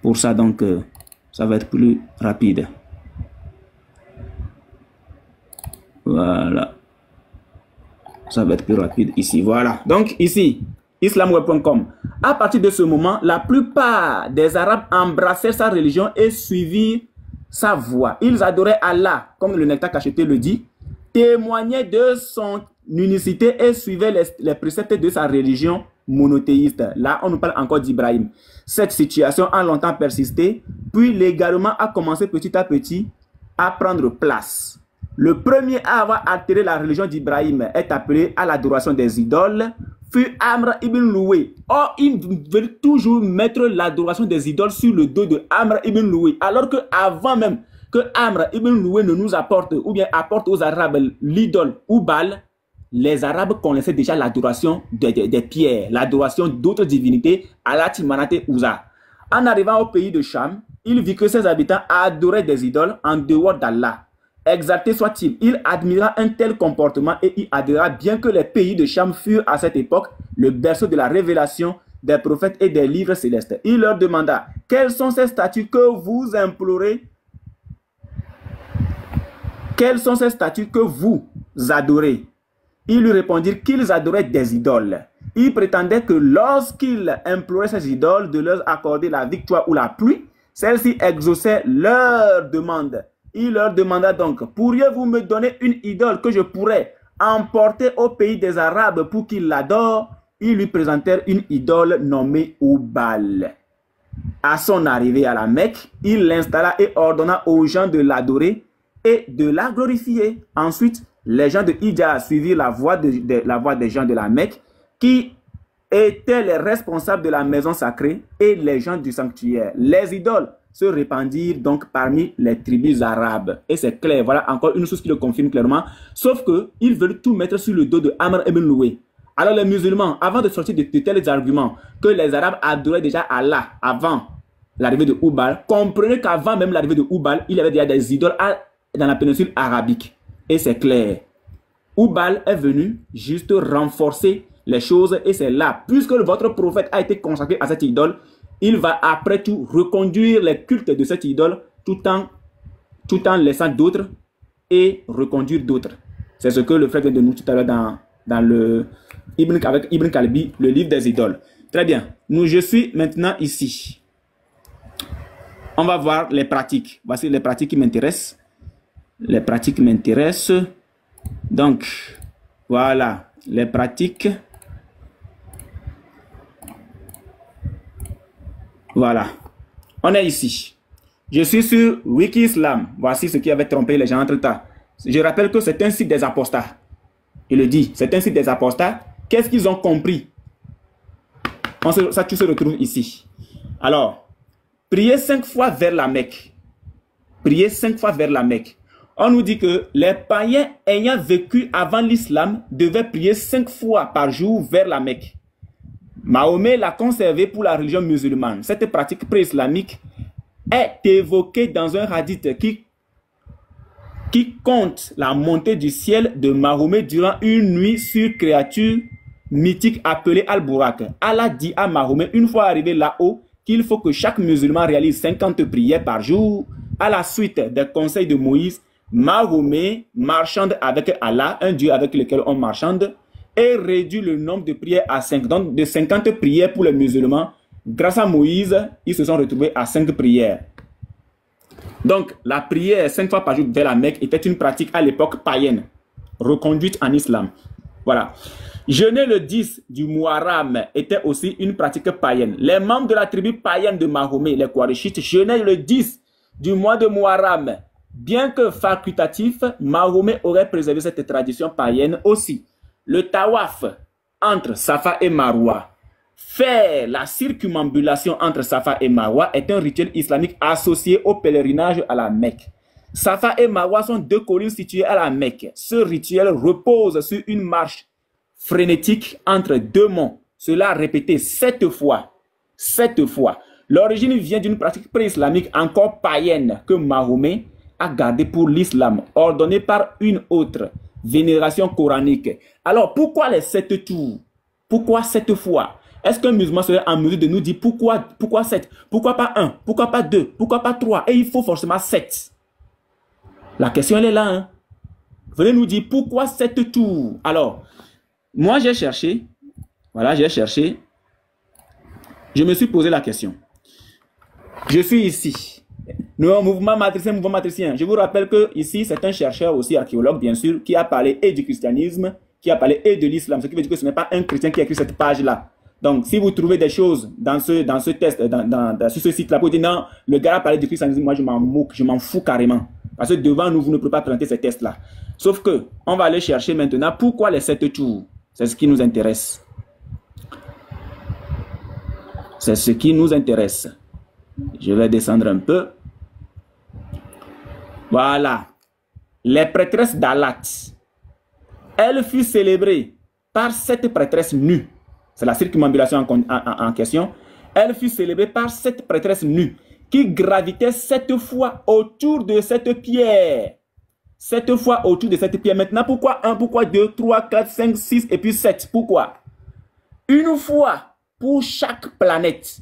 pour ça, donc ça va être plus rapide. Voilà. Ça va être plus rapide ici. Voilà. Donc ici, islamweb.com. À partir de ce moment, la plupart des Arabes embrassèrent sa religion et suivirent sa voix. Ils adoraient Allah, comme le Nectar Cacheté le dit, témoignaient de son unicité et suivaient les préceptes de sa religion monothéiste. Là, on nous parle encore d'Ibrahim. Cette situation a longtemps persisté, puis l'égarement a commencé petit à petit à prendre place. Le premier à avoir altéré la religion d'Ibrahim est appelé à l'adoration des idoles, fut Amr ibn Loué. Or, ils veulent toujours mettre l'adoration des idoles sur le dos de Amr ibn Loué, alors que avant même que Amr ibn Loué ne nous apporte, ou bien apporte aux Arabes l'idole Hubal, les Arabes connaissaient déjà l'adoration des pierres, l'adoration d'autres divinités, Allah, Manat et Uzza. En arrivant au pays de Cham, il vit que ses habitants adoraient des idoles en dehors d'Allah. Exalté soit-il, il admira un tel comportement et y adhéra, bien que les pays de Cham furent à cette époque le berceau de la révélation des prophètes et des livres célestes. Il leur demanda, quels sont ces statues que vous implorez? Quels sont ces statues que vous adorez? Ils lui répondirent qu'ils adoraient des idoles. Ils prétendaient que lorsqu'ils imploraient ces idoles de leur accorder la victoire ou la pluie, celles-ci exauçaient leurs demandes. Il leur demanda donc, pourriez-vous me donner une idole que je pourrais emporter au pays des Arabes pour qu'ils l'adorent? Ils lui présentèrent une idole nommée Hubal. À son arrivée à la Mecque, il l'installa et ordonna aux gens de l'adorer et de la glorifier. Ensuite, les gens de Hijaz suivirent la voie des gens de la Mecque qui étaient les responsables de la maison sacrée et les gens du sanctuaire. Les idoles se répandirent donc parmi les tribus arabes. Et c'est clair, voilà encore une chose qui le confirme clairement. Sauf qu'ils veulent tout mettre sur le dos de Amr ibn Loué. Alors les musulmans, avant de sortir de tels arguments, que les Arabes adoraient déjà Allah avant l'arrivée de Hubal, comprenez qu'avant même l'arrivée de Hubal, il y avait déjà des idoles dans la péninsule arabique. Et c'est clair. Hubal est venu juste renforcer les choses et c'est là, puisque votre prophète a été consacré à cette idole, il va après tout reconduire les cultes de cette idole tout en laissant d'autres et reconduire d'autres. C'est ce que le frère vient de nous tout à l'heure dans le avec Ibn Kalbi, le livre des idoles. Très bien. Je suis maintenant ici. On va voir les pratiques. Voici les pratiques qui m'intéressent. Les pratiques m'intéressent. Donc, voilà les pratiques. Voilà. On est ici. Je suis sur Wikislam. Voici ce qui avait trompé les gens entre temps. Je rappelle que c'est un site des apostats. Il le dit. C'est un site des apostats. Qu'est-ce qu'ils ont compris? Ça, tu se retrouves ici. Alors, priez 5 fois vers la Mecque. Priez 5 fois vers la Mecque. On nous dit que les païens ayant vécu avant l'islam devaient prier 5 fois par jour vers la Mecque. Mahomet l'a conservé pour la religion musulmane. Cette pratique pré-islamique est évoquée dans un hadith qui compte la montée du ciel de Mahomet durant une nuit sur créature mythique appelée Al-Burak. Allah dit à Mahomet, une fois arrivé là-haut, qu'il faut que chaque musulman réalise 50 prières par jour. À la suite des conseils de Moïse, Mahomet marchande avec Allah, un Dieu avec lequel on marchande, et réduit le nombre de prières à 5. Donc de 50 prières pour les musulmans, grâce à Moïse, ils se sont retrouvés à 5 prières. Donc la prière 5 fois par jour vers la Mecque était une pratique à l'époque païenne, reconduite en islam. Voilà. Jeûner le 10 du Muharram était aussi une pratique païenne. Les membres de la tribu païenne de Mahomet, les Qurayshites, jeûnaient le 10 du mois de Muharram. Bien que facultatif, Mahomet aurait préservé cette tradition païenne aussi. Le tawaf entre Safa et Marwa, faire la circumambulation entre Safa et Marwa est un rituel islamique associé au pèlerinage à la Mecque. Safa et Marwa sont 2 collines situées à la Mecque. Ce rituel repose sur une marche frénétique entre 2 monts. Cela répété 7 fois. 7 fois. L'origine vient d'une pratique pré-islamique encore païenne que Mahomet a gardée pour l'islam, ordonnée par une autre vénération coranique. Alors, pourquoi les 7 tours? Pourquoi 7 fois? Est-ce qu'un musulman serait en mesure de nous dire pourquoi 7? Pourquoi pas 1? Pourquoi pas 2? Pourquoi pas 3? Et il faut forcément 7. La question, elle est là. Hein? Venez nous dire pourquoi 7 tours? Alors, moi, j'ai cherché. Voilà, j'ai cherché. Je me suis posé la question. Je suis ici. Nous, mouvement matricien. Je vous rappelle que ici, c'est un chercheur aussi, archéologue, bien sûr, qui a parlé et du christianisme, qui a parlé et de l'islam. Ce qui veut dire que ce n'est pas un chrétien qui a écrit cette page-là. Donc, si vous trouvez des choses dans ce test, sur ce site-là, vous dites non, le gars a parlé du christianisme, moi je m'en moque, je m'en fous carrément. Parce que devant nous, vous ne pouvez pas présenter ces tests-là. Sauf que, on va aller chercher maintenant pourquoi les 7 tours. C'est ce qui nous intéresse. C'est ce qui nous intéresse. Je vais descendre un peu. Voilà. Les prêtresses d'Alat. Elle fut célébrée par 7 prêtresses nues. C'est la circumambulation en question. Elle fut célébrée par 7 prêtresses nues qui gravitaient 7 fois autour de cette pierre. 7 fois autour de cette pierre. Maintenant, pourquoi 1, pourquoi 2, 3, 4, 5, 6 et puis 7? Pourquoi? Une fois pour chaque planète.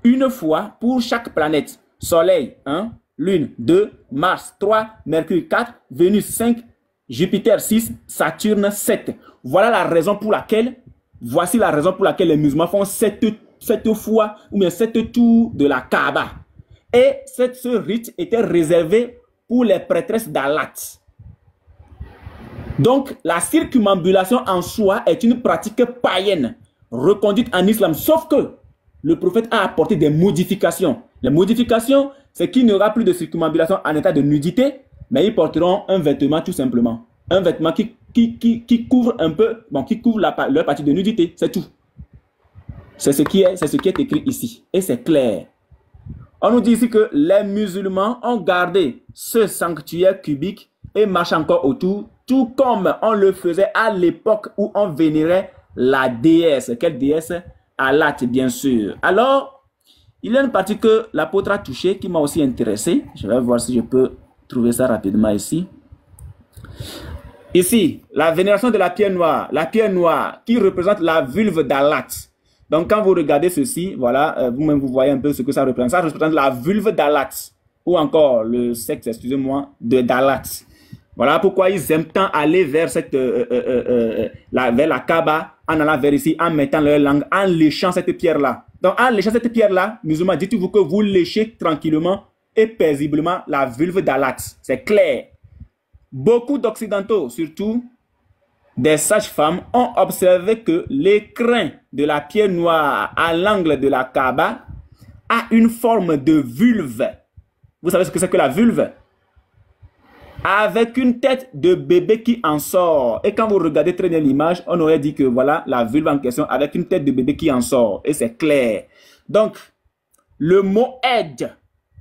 Une fois pour chaque planète. Soleil, 1, Lune, 2, Mars, 3, Mercure, 4, Vénus, 5, Jupiter, 6, Saturne, 7. Voilà la raison pour laquelle, voici la raison pour laquelle les musulmans font 7 fois, ou bien 7 tours de la Kaaba. Et ce rite était réservé pour les prêtresses d'Alat. Donc, la circumambulation en soi est une pratique païenne, reconduite en islam, sauf que le prophète a apporté des modifications. Les modifications, c'est qu'il n'y aura plus de circumambulation en état de nudité, mais ils porteront un vêtement tout simplement. Un vêtement qui couvre un peu, bon, qui couvre leur partie de nudité, c'est tout. C'est ce qui est écrit ici. Et c'est clair. On nous dit ici que les musulmans ont gardé ce sanctuaire cubique et marchent encore autour, tout comme on le faisait à l'époque où on vénérait la déesse. Quelle déesse? Alat, bien sûr. Alors, il y a une partie que l'apôtre a touchée qui m'a aussi intéressé. Je vais voir si je peux trouver ça rapidement ici. Ici, la vénération de la pierre noire. La pierre noire qui représente la vulve d'Alat. Donc, quand vous regardez ceci, voilà, vous-même vous voyez un peu ce que ça représente. Ça représente la vulve d'Alat. Ou encore le sexe, excusez-moi, d'Alat. Voilà pourquoi ils aiment tant aller vers vers la Kaaba, en allant vers ici, en mettant leur langue, en léchant cette pierre-là. Donc, en léchant cette pierre-là, musulmans, dites-vous que vous léchez tranquillement et paisiblement la vulve d'Alat. C'est clair. Beaucoup d'Occidentaux, surtout des sages-femmes, ont observé que l'écrin de la pierre noire à l'angle de la Kaaba a une forme de vulve. Vous savez ce que c'est que la vulve? Avec une tête de bébé qui en sort. Et quand vous regardez très bien l'image, on aurait dit que voilà la vulve en question avec une tête de bébé qui en sort. Et c'est clair. Donc, le mot Hajj,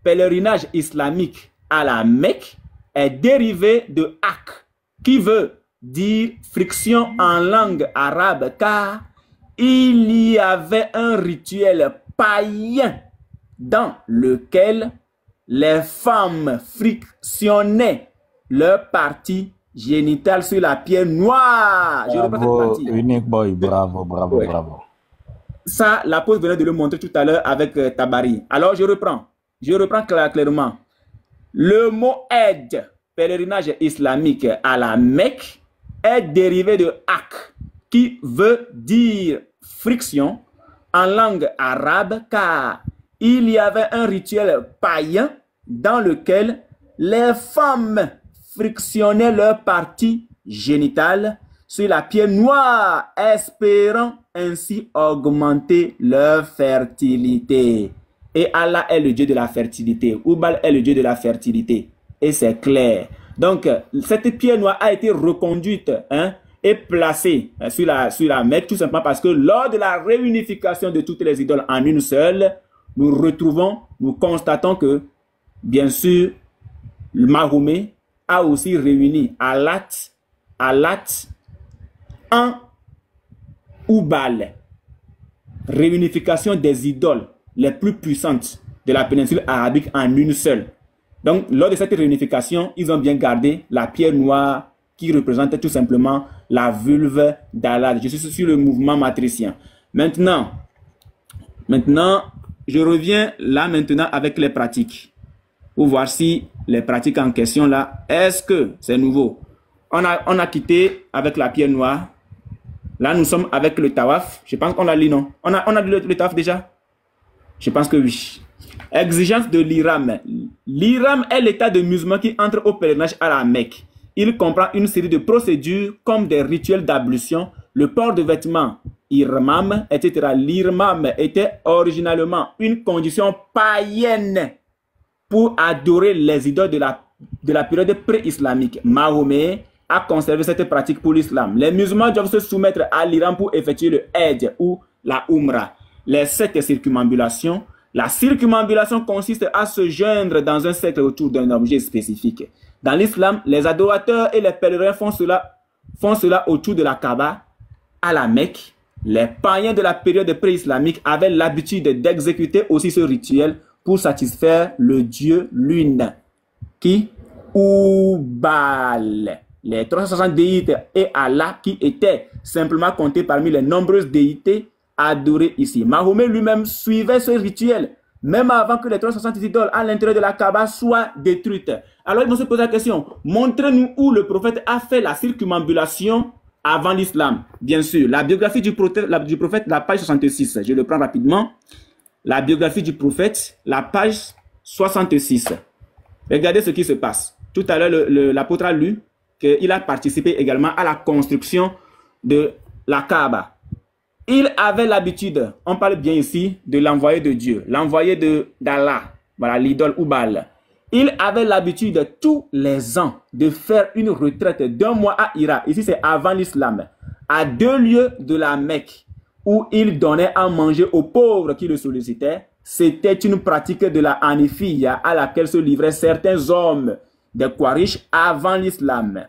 pèlerinage islamique à la Mecque, est dérivé de Hak, qui veut dire friction en langue arabe, car il y avait un rituel païen dans lequel les femmes frictionnaient leur partie génitale sur la pierre noire. Je reprends cette partie. Unique boy, bravo, bravo, Ouais. bravo. Ça, la pause venait de le montrer tout à l'heure avec Tabari. Alors, je reprends clairement. Le mot Hajj, pèlerinage islamique à la Mecque, est dérivé de Hak, qui veut dire friction en langue arabe, car il y avait un rituel païen dans lequel les femmes frictionnaient leur partie génitale sur la pierre noire, espérant ainsi augmenter leur fertilité. Et Allah est le Dieu de la fertilité. Oubal est le Dieu de la fertilité. Et c'est clair. Donc, cette pierre noire a été reconduite et placée sur la Mecque, tout simplement parce que lors de la réunification de toutes les idoles en une seule, nous constatons que, bien sûr, Mahomet a aussi réuni Allat en Oubal. Réunification des idoles les plus puissantes de la péninsule arabique en une seule. Donc, lors de cette réunification, ils ont bien gardé la pierre noire qui représente tout simplement la vulve d'Allah. Je suis sur le mouvement matricien. Maintenant, je reviens là maintenant avec les pratiques. Pour voir si les pratiques en question là, est-ce que c'est nouveau? On a quitté avec la pierre noire. Là, nous sommes avec le tawaf. Je pense qu'on l'a lu, non? On a lu le tawaf déjà? Je pense que oui. Exigence de l'Iram. L'Iram est l'état de musulman qui entre au pèlerinage à la Mecque. Il comprend une série de procédures comme des rituels d'ablution, le port de vêtements, irmam, etc. L'irmam était originalement une condition païenne pour adorer les idoles de la période pré-islamique. Mahomet a conservé cette pratique pour l'islam. Les musulmans doivent se soumettre à l'Iram pour effectuer le Hajj ou la Umrah. Les 7 circumambulations. La circumambulation consiste à se joindre dans un cercle autour d'un objet spécifique. Dans l'islam, les adorateurs et les pèlerins font cela autour de la Kaaba à la Mecque. Les païens de la période pré-islamique avaient l'habitude d'exécuter aussi ce rituel pour satisfaire le dieu lune, qui Oubal. Les 360 déités et Allah qui étaient simplement comptés parmi les nombreuses déités adorées ici. Mahomet lui-même suivait ce rituel, même avant que les 360 idoles à l'intérieur de la Kaaba soient détruites. Alors il me se pose la question, montrez-nous où le prophète a fait la circumambulation avant l'islam. Bien sûr, la biographie du prophète, la page 66, je le prends rapidement. La biographie du prophète, la page 66. Regardez ce qui se passe. Tout à l'heure, l'apôtre a lu qu'il a participé également à la construction de la Kaaba. Il avait l'habitude, on parle bien ici de l'envoyé de Dieu, l'envoyé d'Allah, voilà l'idole Oubal. Il avait l'habitude tous les ans de faire une retraite d'1 mois à Hira, ici c'est avant l'islam, à 2 lieues de la Mecque, où il donnait à manger aux pauvres qui le sollicitaient. C'était une pratique de la Hanifiya à laquelle se livraient certains hommes des Quraysh avant l'islam.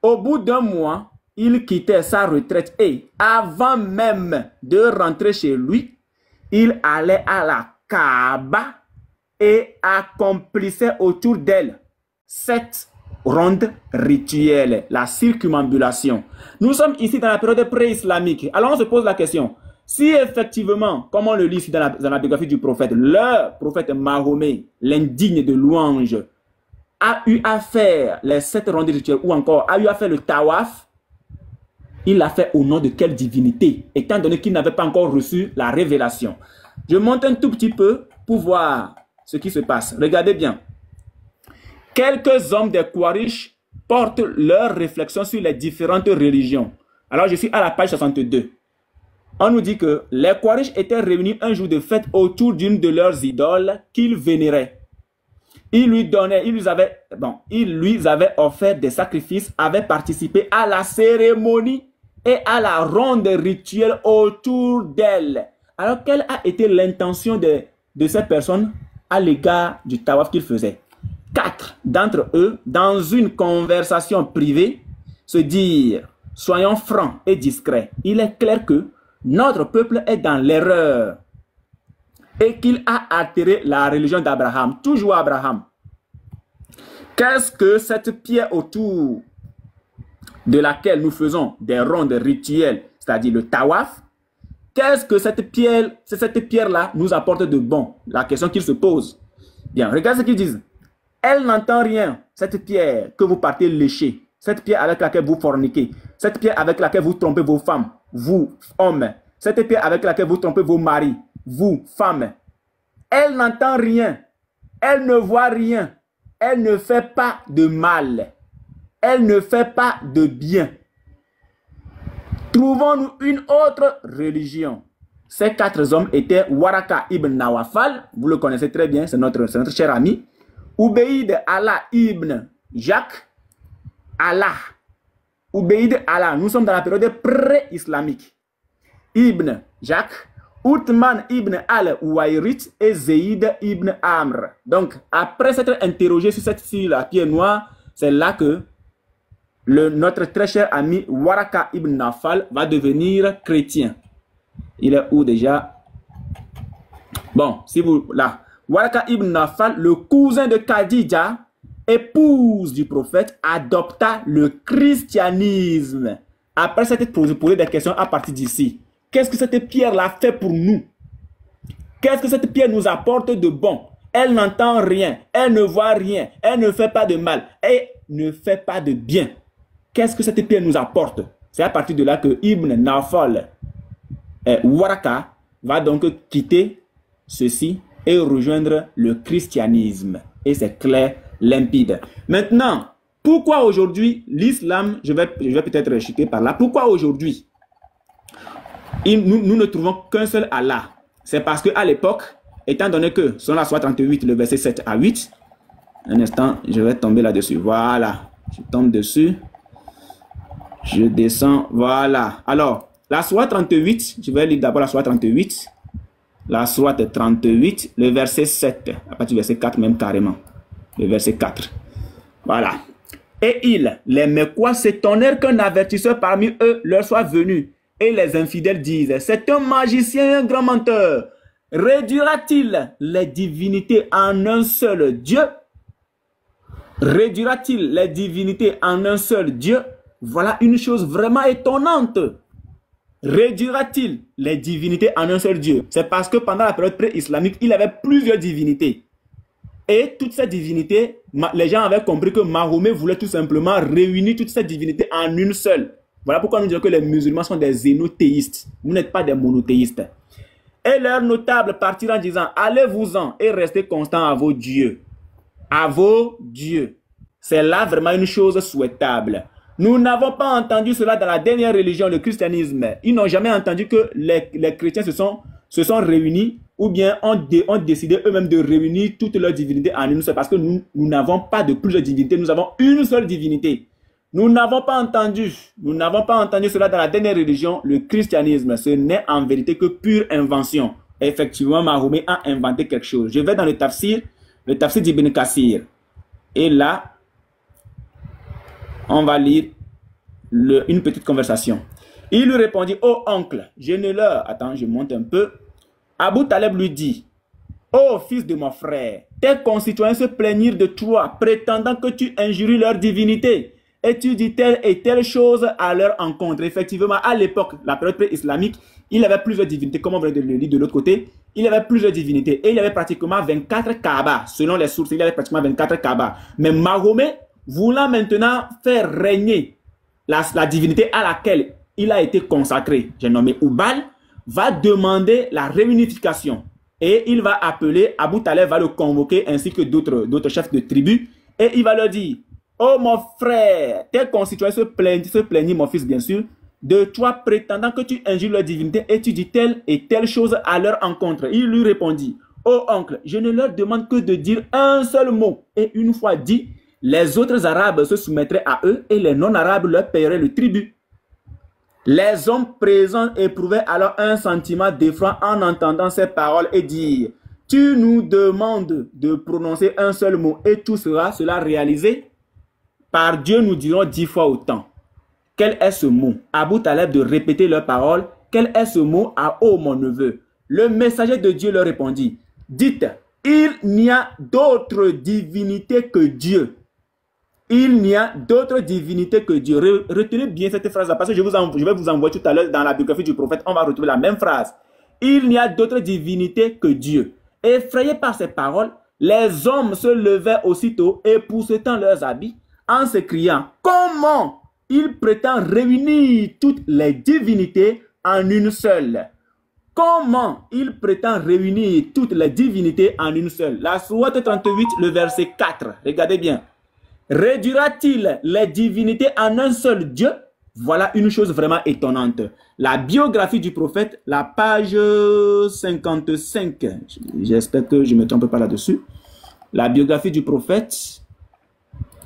Au bout d'1 mois, il quittait sa retraite et avant même de rentrer chez lui, il allait à la Kaaba et accomplissait autour d'elle 7 rondes rituelles, la circumambulation. Nous sommes ici dans la période pré-islamique. Alors on se pose la question, si effectivement, comme on le lit ici dans la biographie du prophète, le prophète Mahomet, l'indigne de louange, a eu à faire les 7 rondes rituelles ou encore a eu à faire le tawaf, il l'a fait au nom de quelle divinité, étant donné qu'il n'avait pas encore reçu la révélation. Je monte un tout petit peu pour voir ce qui se passe. Regardez bien. Quelques hommes des Quraysh portent leurs réflexions sur les différentes religions. Alors je suis à la page 62. On nous dit que les Quraysh étaient réunis un jour de fête autour d'une de leurs idoles qu'ils vénéraient. Ils lui avaient offert des sacrifices, avaient participé à la cérémonie et à la ronde rituelle autour d'elle. Alors, quelle a été l'intention de ces personnes à l'égard du tawaf qu'ils faisaient? 4 d'entre eux, dans une conversation privée, se dirent: soyons francs et discrets. Il est clair que notre peuple est dans l'erreur et qu'il a altéré la religion d'Abraham, toujours Abraham. Qu'est-ce que cette pierre autour de laquelle nous faisons des rondes rituelles, c'est-à-dire le tawaf, qu'est-ce que cette pierre-là nous apporte de bon? La question qu'ils se posent. Bien, regarde ce qu'ils disent. Elle n'entend rien, cette pierre que vous partez lécher, cette pierre avec laquelle vous forniquez, cette pierre avec laquelle vous trompez vos femmes, vous, hommes, cette pierre avec laquelle vous trompez vos maris, vous, femmes. Elle n'entend rien, elle ne voit rien, elle ne fait pas de mal, elle ne fait pas de bien. Trouvons-nous une autre religion. Ces 4 hommes étaient Waraka ibn Nawafal, vous le connaissez très bien, c'est notre cher ami. Ubayd Allah ibn Jacques, Allah. Ubayd Allah, nous sommes dans la période pré-islamique. Ibn Jacques, Uthman ibn al-Uwairit et Zeyd ibn Amr. Donc, après s'être interrogé sur la pierre noire, c'est là que notre très cher ami Waraka ibn Nawfal va devenir chrétien. Il est où déjà? Bon, si vous... Là. Waraka ibn Nawfal, le cousin de Khadija, épouse du prophète, adopta le christianisme. Après s'être posé des questions à partir d'ici. Qu'est-ce que cette pierre-là fait pour nous? Qu'est-ce que cette pierre nous apporte de bon? Elle n'entend rien, elle ne voit rien, elle ne fait pas de mal, elle ne fait pas de bien. Qu'est-ce que cette pierre nous apporte? C'est à partir de là que Ibn Nawfal, Waraka, va donc quitter ceci et rejoindre le christianisme. Et c'est clair, limpide. Maintenant, pourquoi aujourd'hui l'islam, je vais peut-être chuter par là, pourquoi aujourd'hui nous ne trouvons qu'un seul Allah? C'est parce qu'à l'époque, étant donné que, selon la Sourate 38, le verset 7 à 8, un instant, je vais tomber là-dessus. Voilà, je tombe dessus. Je descends, voilà. Alors, la Sourate 38, je vais lire d'abord la Sourate 38. La Sourate 38, le verset 7, à partir du verset 4 même carrément. Le verset 4. Voilà. Et ils, les Mécois, s'étonnèrent qu'un avertisseur parmi eux leur soit venu. Et les infidèles disent: c'est un magicien et un grand menteur. Réduira-t-il les divinités en un seul Dieu? Réduira-t-il les divinités en un seul Dieu? Voilà une chose vraiment étonnante. Réduira-t-il les divinités en un seul Dieu? C'est parce que pendant la période pré-islamique, il y avait plusieurs divinités. Et toutes ces divinités, les gens avaient compris que Mahomet voulait tout simplement réunir toutes ces divinités en une seule. Voilà pourquoi nous disons que les musulmans sont des zénothéistes. Vous n'êtes pas des monothéistes. Et leurs notables partirent en disant: allez-vous-en et restez constants à vos dieux. À vos dieux. C'est là vraiment une chose souhaitable. Nous n'avons pas entendu cela dans la dernière religion, le christianisme. Ils n'ont jamais entendu que les chrétiens se sont réunis ou bien ont décidé eux-mêmes de réunir toutes leurs divinités en une seule. Parce que nous n'avons pas de plusieurs divinités, nous avons une seule divinité. Nous n'avons pas entendu cela dans la dernière religion, le christianisme. Ce n'est en vérité que pure invention. Effectivement, Mahomet a inventé quelque chose. Je vais dans le tafsir d'Ibn Kassir. Et là, on va lire une petite conversation. Il lui répondit: oh oncle, je ne leur... Attends, je monte un peu. Abu Taleb lui dit: oh fils de mon frère, tes concitoyens se plaignirent de toi, prétendant que tu injuries leur divinité. Et tu dis telle et telle chose à leur encontre. Effectivement, à l'époque, la période pré-islamique, il y avait plusieurs divinités, comme on vient de le lire de l'autre côté. Il y avait plusieurs divinités et il y avait pratiquement 24 Kaaba. Selon les sources, il y avait pratiquement 24 Kaaba. Mais Mahomet, voulant maintenant faire régner la divinité à laquelle il a été consacré, j'ai nommé Ubal, va demander la réunification. Et il va appeler, Abu Taleb va le convoquer ainsi que d'autres chefs de tribu. Et il va leur dire: oh mon frère, tes concitoyens se plaignent, mon fils bien sûr, de toi prétendant que tu injures leur divinité et tu dis telle et telle chose à leur encontre. Il lui répondit, ô oncle, je ne leur demande que de dire un seul mot. Et une fois dit, les autres Arabes se soumettraient à eux et les non-Arabes leur paieraient le tribut. Les hommes présents éprouvaient alors un sentiment d'effroi en entendant ces paroles et dirent, tu nous demandes de prononcer un seul mot et tout sera cela réalisé. Par Dieu, nous dirons 10 fois autant. Quel est ce mot? Abou Taleb de répéter leurs paroles. Quel est ce mot? Ah, oh mon neveu. Le messager de Dieu leur répondit, dites, il n'y a d'autre divinité que Dieu. Il n'y a d'autre divinité que Dieu. Retenez bien cette phrase-là parce que je vais vous envoyer tout à l'heure dans la biographie du prophète. On va retrouver la même phrase. Il n'y a d'autre divinité que Dieu. Effrayés par ces paroles, les hommes se levaient aussitôt et poussetant leurs habits en s'écriant, comment il prétend réunir toutes les divinités en une seule? Comment il prétend réunir toutes les divinités en une seule? La sourate 38, le verset 4. Regardez bien. Réduira-t-il les divinités en un seul Dieu? Voilà une chose vraiment étonnante. La biographie du prophète, la page 55. J'espère que je ne me trompe pas là-dessus. La biographie du prophète.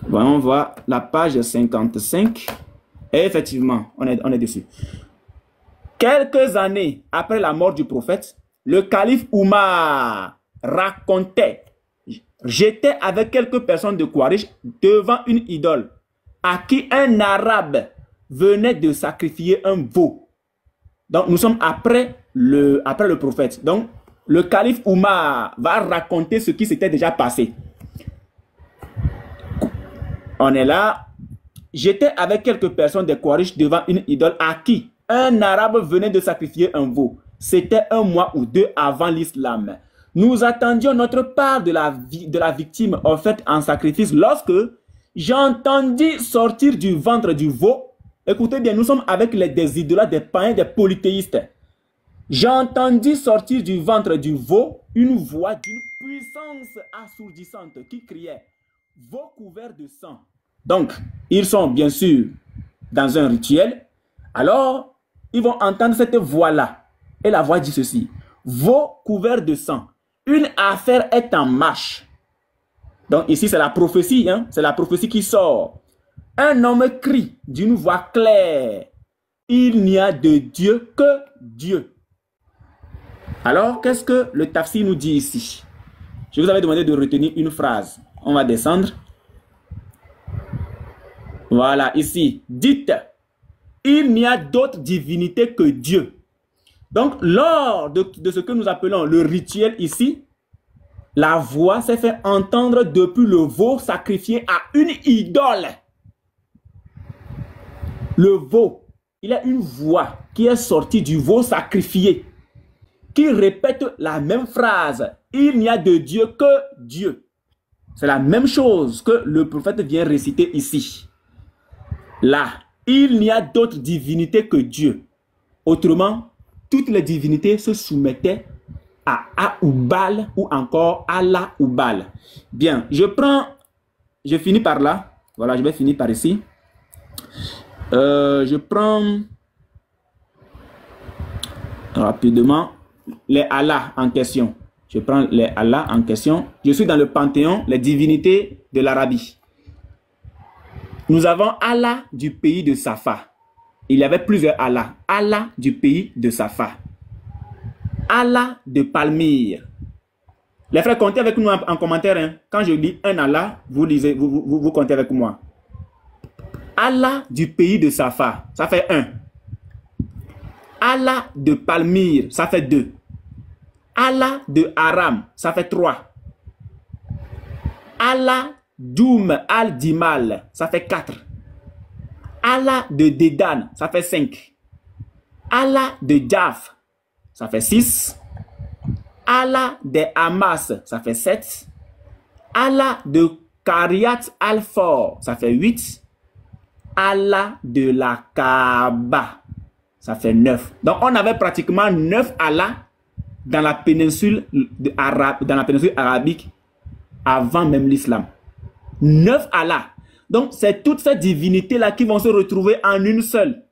Voyons voir la page 55. Et effectivement, on est dessus. Quelques années après la mort du prophète, le calife Oumar racontait, j'étais avec quelques personnes de Quraysh devant une idole à qui un arabe venait de sacrifier un veau. Donc nous sommes après le prophète. Donc le calife Oumar va raconter ce qui s'était déjà passé. On est là. J'étais avec quelques personnes de Quraysh devant une idole à qui un arabe venait de sacrifier un veau. C'était un mois ou deux avant l'islam. Nous attendions notre part de la victime offerte en sacrifice lorsque j'entendis sortir du ventre du veau. Écoutez bien, nous sommes avec des idolâtres, des païens, des polythéistes. J'entendis sortir du ventre du veau une voix d'une puissance assourdissante qui criait « Veau couvert de sang ». Donc, ils sont bien sûr dans un rituel. Alors, ils vont entendre cette voix-là. Et la voix dit ceci. Veau couvert de sang. Une affaire est en marche. Donc ici, c'est la prophétie. Hein? C'est la prophétie qui sort. Un homme crie d'une voix claire. Il n'y a de Dieu que Dieu. Alors, qu'est-ce que le tafsir nous dit ici? Je vous avais demandé de retenir une phrase. On va descendre. Voilà, ici. Dites, il n'y a d'autre divinité que Dieu. Donc, lors de ce que nous appelons le rituel ici, la voix s'est fait entendre depuis le veau sacrifié à une idole. Le veau, il y a une voix qui est sortie du veau sacrifié, qui répète la même phrase. Il n'y a de Dieu que Dieu. C'est la même chose que le prophète vient réciter ici. Là, il n'y a d'autre divinité que Dieu. Autrement, toutes les divinités se soumettaient à Aoubal ou encore Allah ou Bal. Bien, je finis par là. Voilà, je vais finir par ici. Je prends rapidement les Allah en question. Je prends les Allah en question. Je suis dans le panthéon, les divinités de l'Arabie. Nous avons Allah du pays de Safa. Il y avait plusieurs Allah. Allah du pays de Safa. Allah de Palmyre. Les frères, comptez avec nous en commentaire. Hein. Quand je dis un Allah, vous lisez, vous comptez avec moi. Allah du pays de Safa, ça fait 1. Allah de Palmyre, ça fait 2. Allah de Aram, ça fait 3. Allah Doum al-Dimal, ça fait 4. Allah de Dédan, ça fait 5. Allah de Jaf, ça fait 6. Allah de Hamas, ça fait 7. Allah de Kariat al-For, ça fait 8. Allah de la Kaaba, ça fait 9. Donc on avait pratiquement 9 Allah dans la péninsule arabique avant même l'islam. 9 Allah. Donc c'est toutes ces divinités-là qui vont se retrouver en une seule.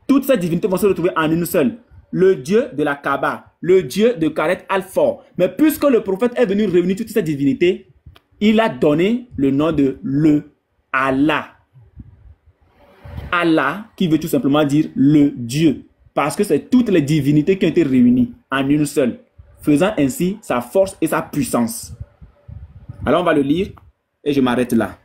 toutes ces divinités vont se retrouver en une seule. Le Dieu de la Kaaba, le Dieu de Karet Al-For. Mais puisque le prophète est venu réunir toutes ces divinités, il a donné le nom de le Allah. Allah, qui veut tout simplement dire le Dieu. Parce que c'est toutes les divinités qui ont été réunies en une seule, faisant ainsi sa force et sa puissance. Alors on va le lire et je m'arrête là.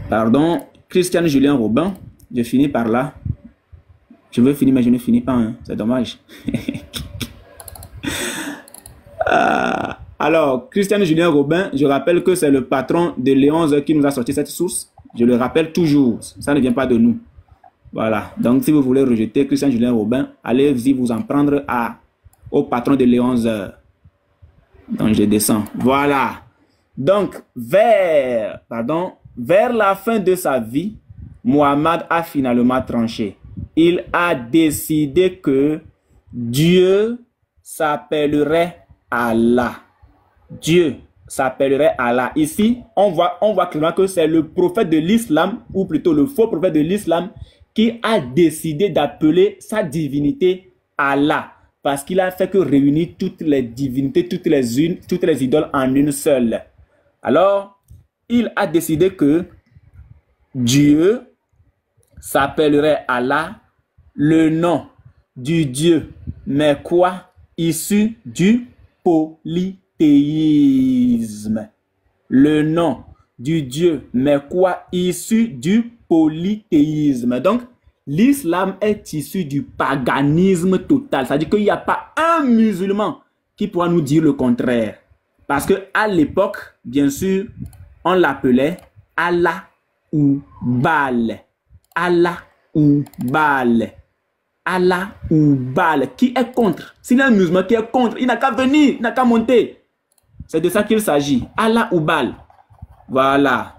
Pardon, Christian Julien Robin, je finis par là. Je veux finir mais je ne finis pas, hein. C'est dommage. Alors, Christian Julien Robin, je rappelle que c'est le patron de Léonze qui nous a sorti cette source. Je le rappelle toujours, ça ne vient pas de nous. Voilà, donc si vous voulez rejeter Christian Julien Robin, allez-y vous en prendre au patron de Léonze. Donc je descends, voilà. Donc, vers la fin de sa vie, Mohammed a finalement tranché. Il a décidé que Dieu s'appellerait Allah. Dieu s'appellerait Allah. Ici, on voit clairement que c'est le prophète de l'islam, ou plutôt le faux prophète de l'islam, qui a décidé d'appeler sa divinité Allah. Parce qu'il a fait que réunir toutes les divinités, toutes les idoles en une seule. Alors, il a décidé que Dieu s'appellerait Allah, le nom du Dieu, mais quoi? Issu du polythéisme. Le nom du Dieu, mais quoi? Issu du polythéisme. Donc, l'islam est issu du paganisme total. C'est-à-dire qu'il n'y a pas un musulman qui pourra nous dire le contraire. Parce qu'à l'époque, bien sûr, on l'appelait Allah ou Baal. Allah ou Baal. Allah ou Baal. Qui est contre? S'il y a un musulman qui est contre, il n'a qu'à venir, il n'a qu'à monter. C'est de ça qu'il s'agit. Allah ou Baal. Voilà.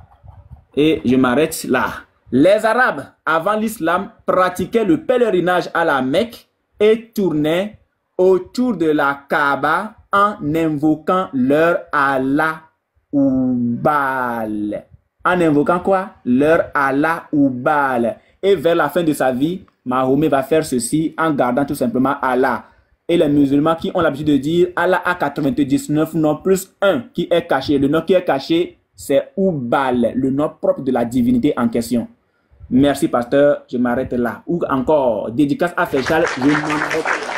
Et je m'arrête là. Les Arabes, avant l'islam, pratiquaient le pèlerinage à la Mecque et tournaient autour de la Kaaba en invoquant leur Allah ou Baal. En invoquant quoi? Leur Allah ou Baal. Et vers la fin de sa vie, Mahomet va faire ceci en gardant tout simplement Allah. Et les musulmans qui ont l'habitude de dire Allah a 99 noms plus un qui est caché. Le nom qui est caché, c'est Oubal, le nom propre de la divinité en question. Merci pasteur, je m'arrête là. Ou encore, dédicace à Féchal, je m'arrête là.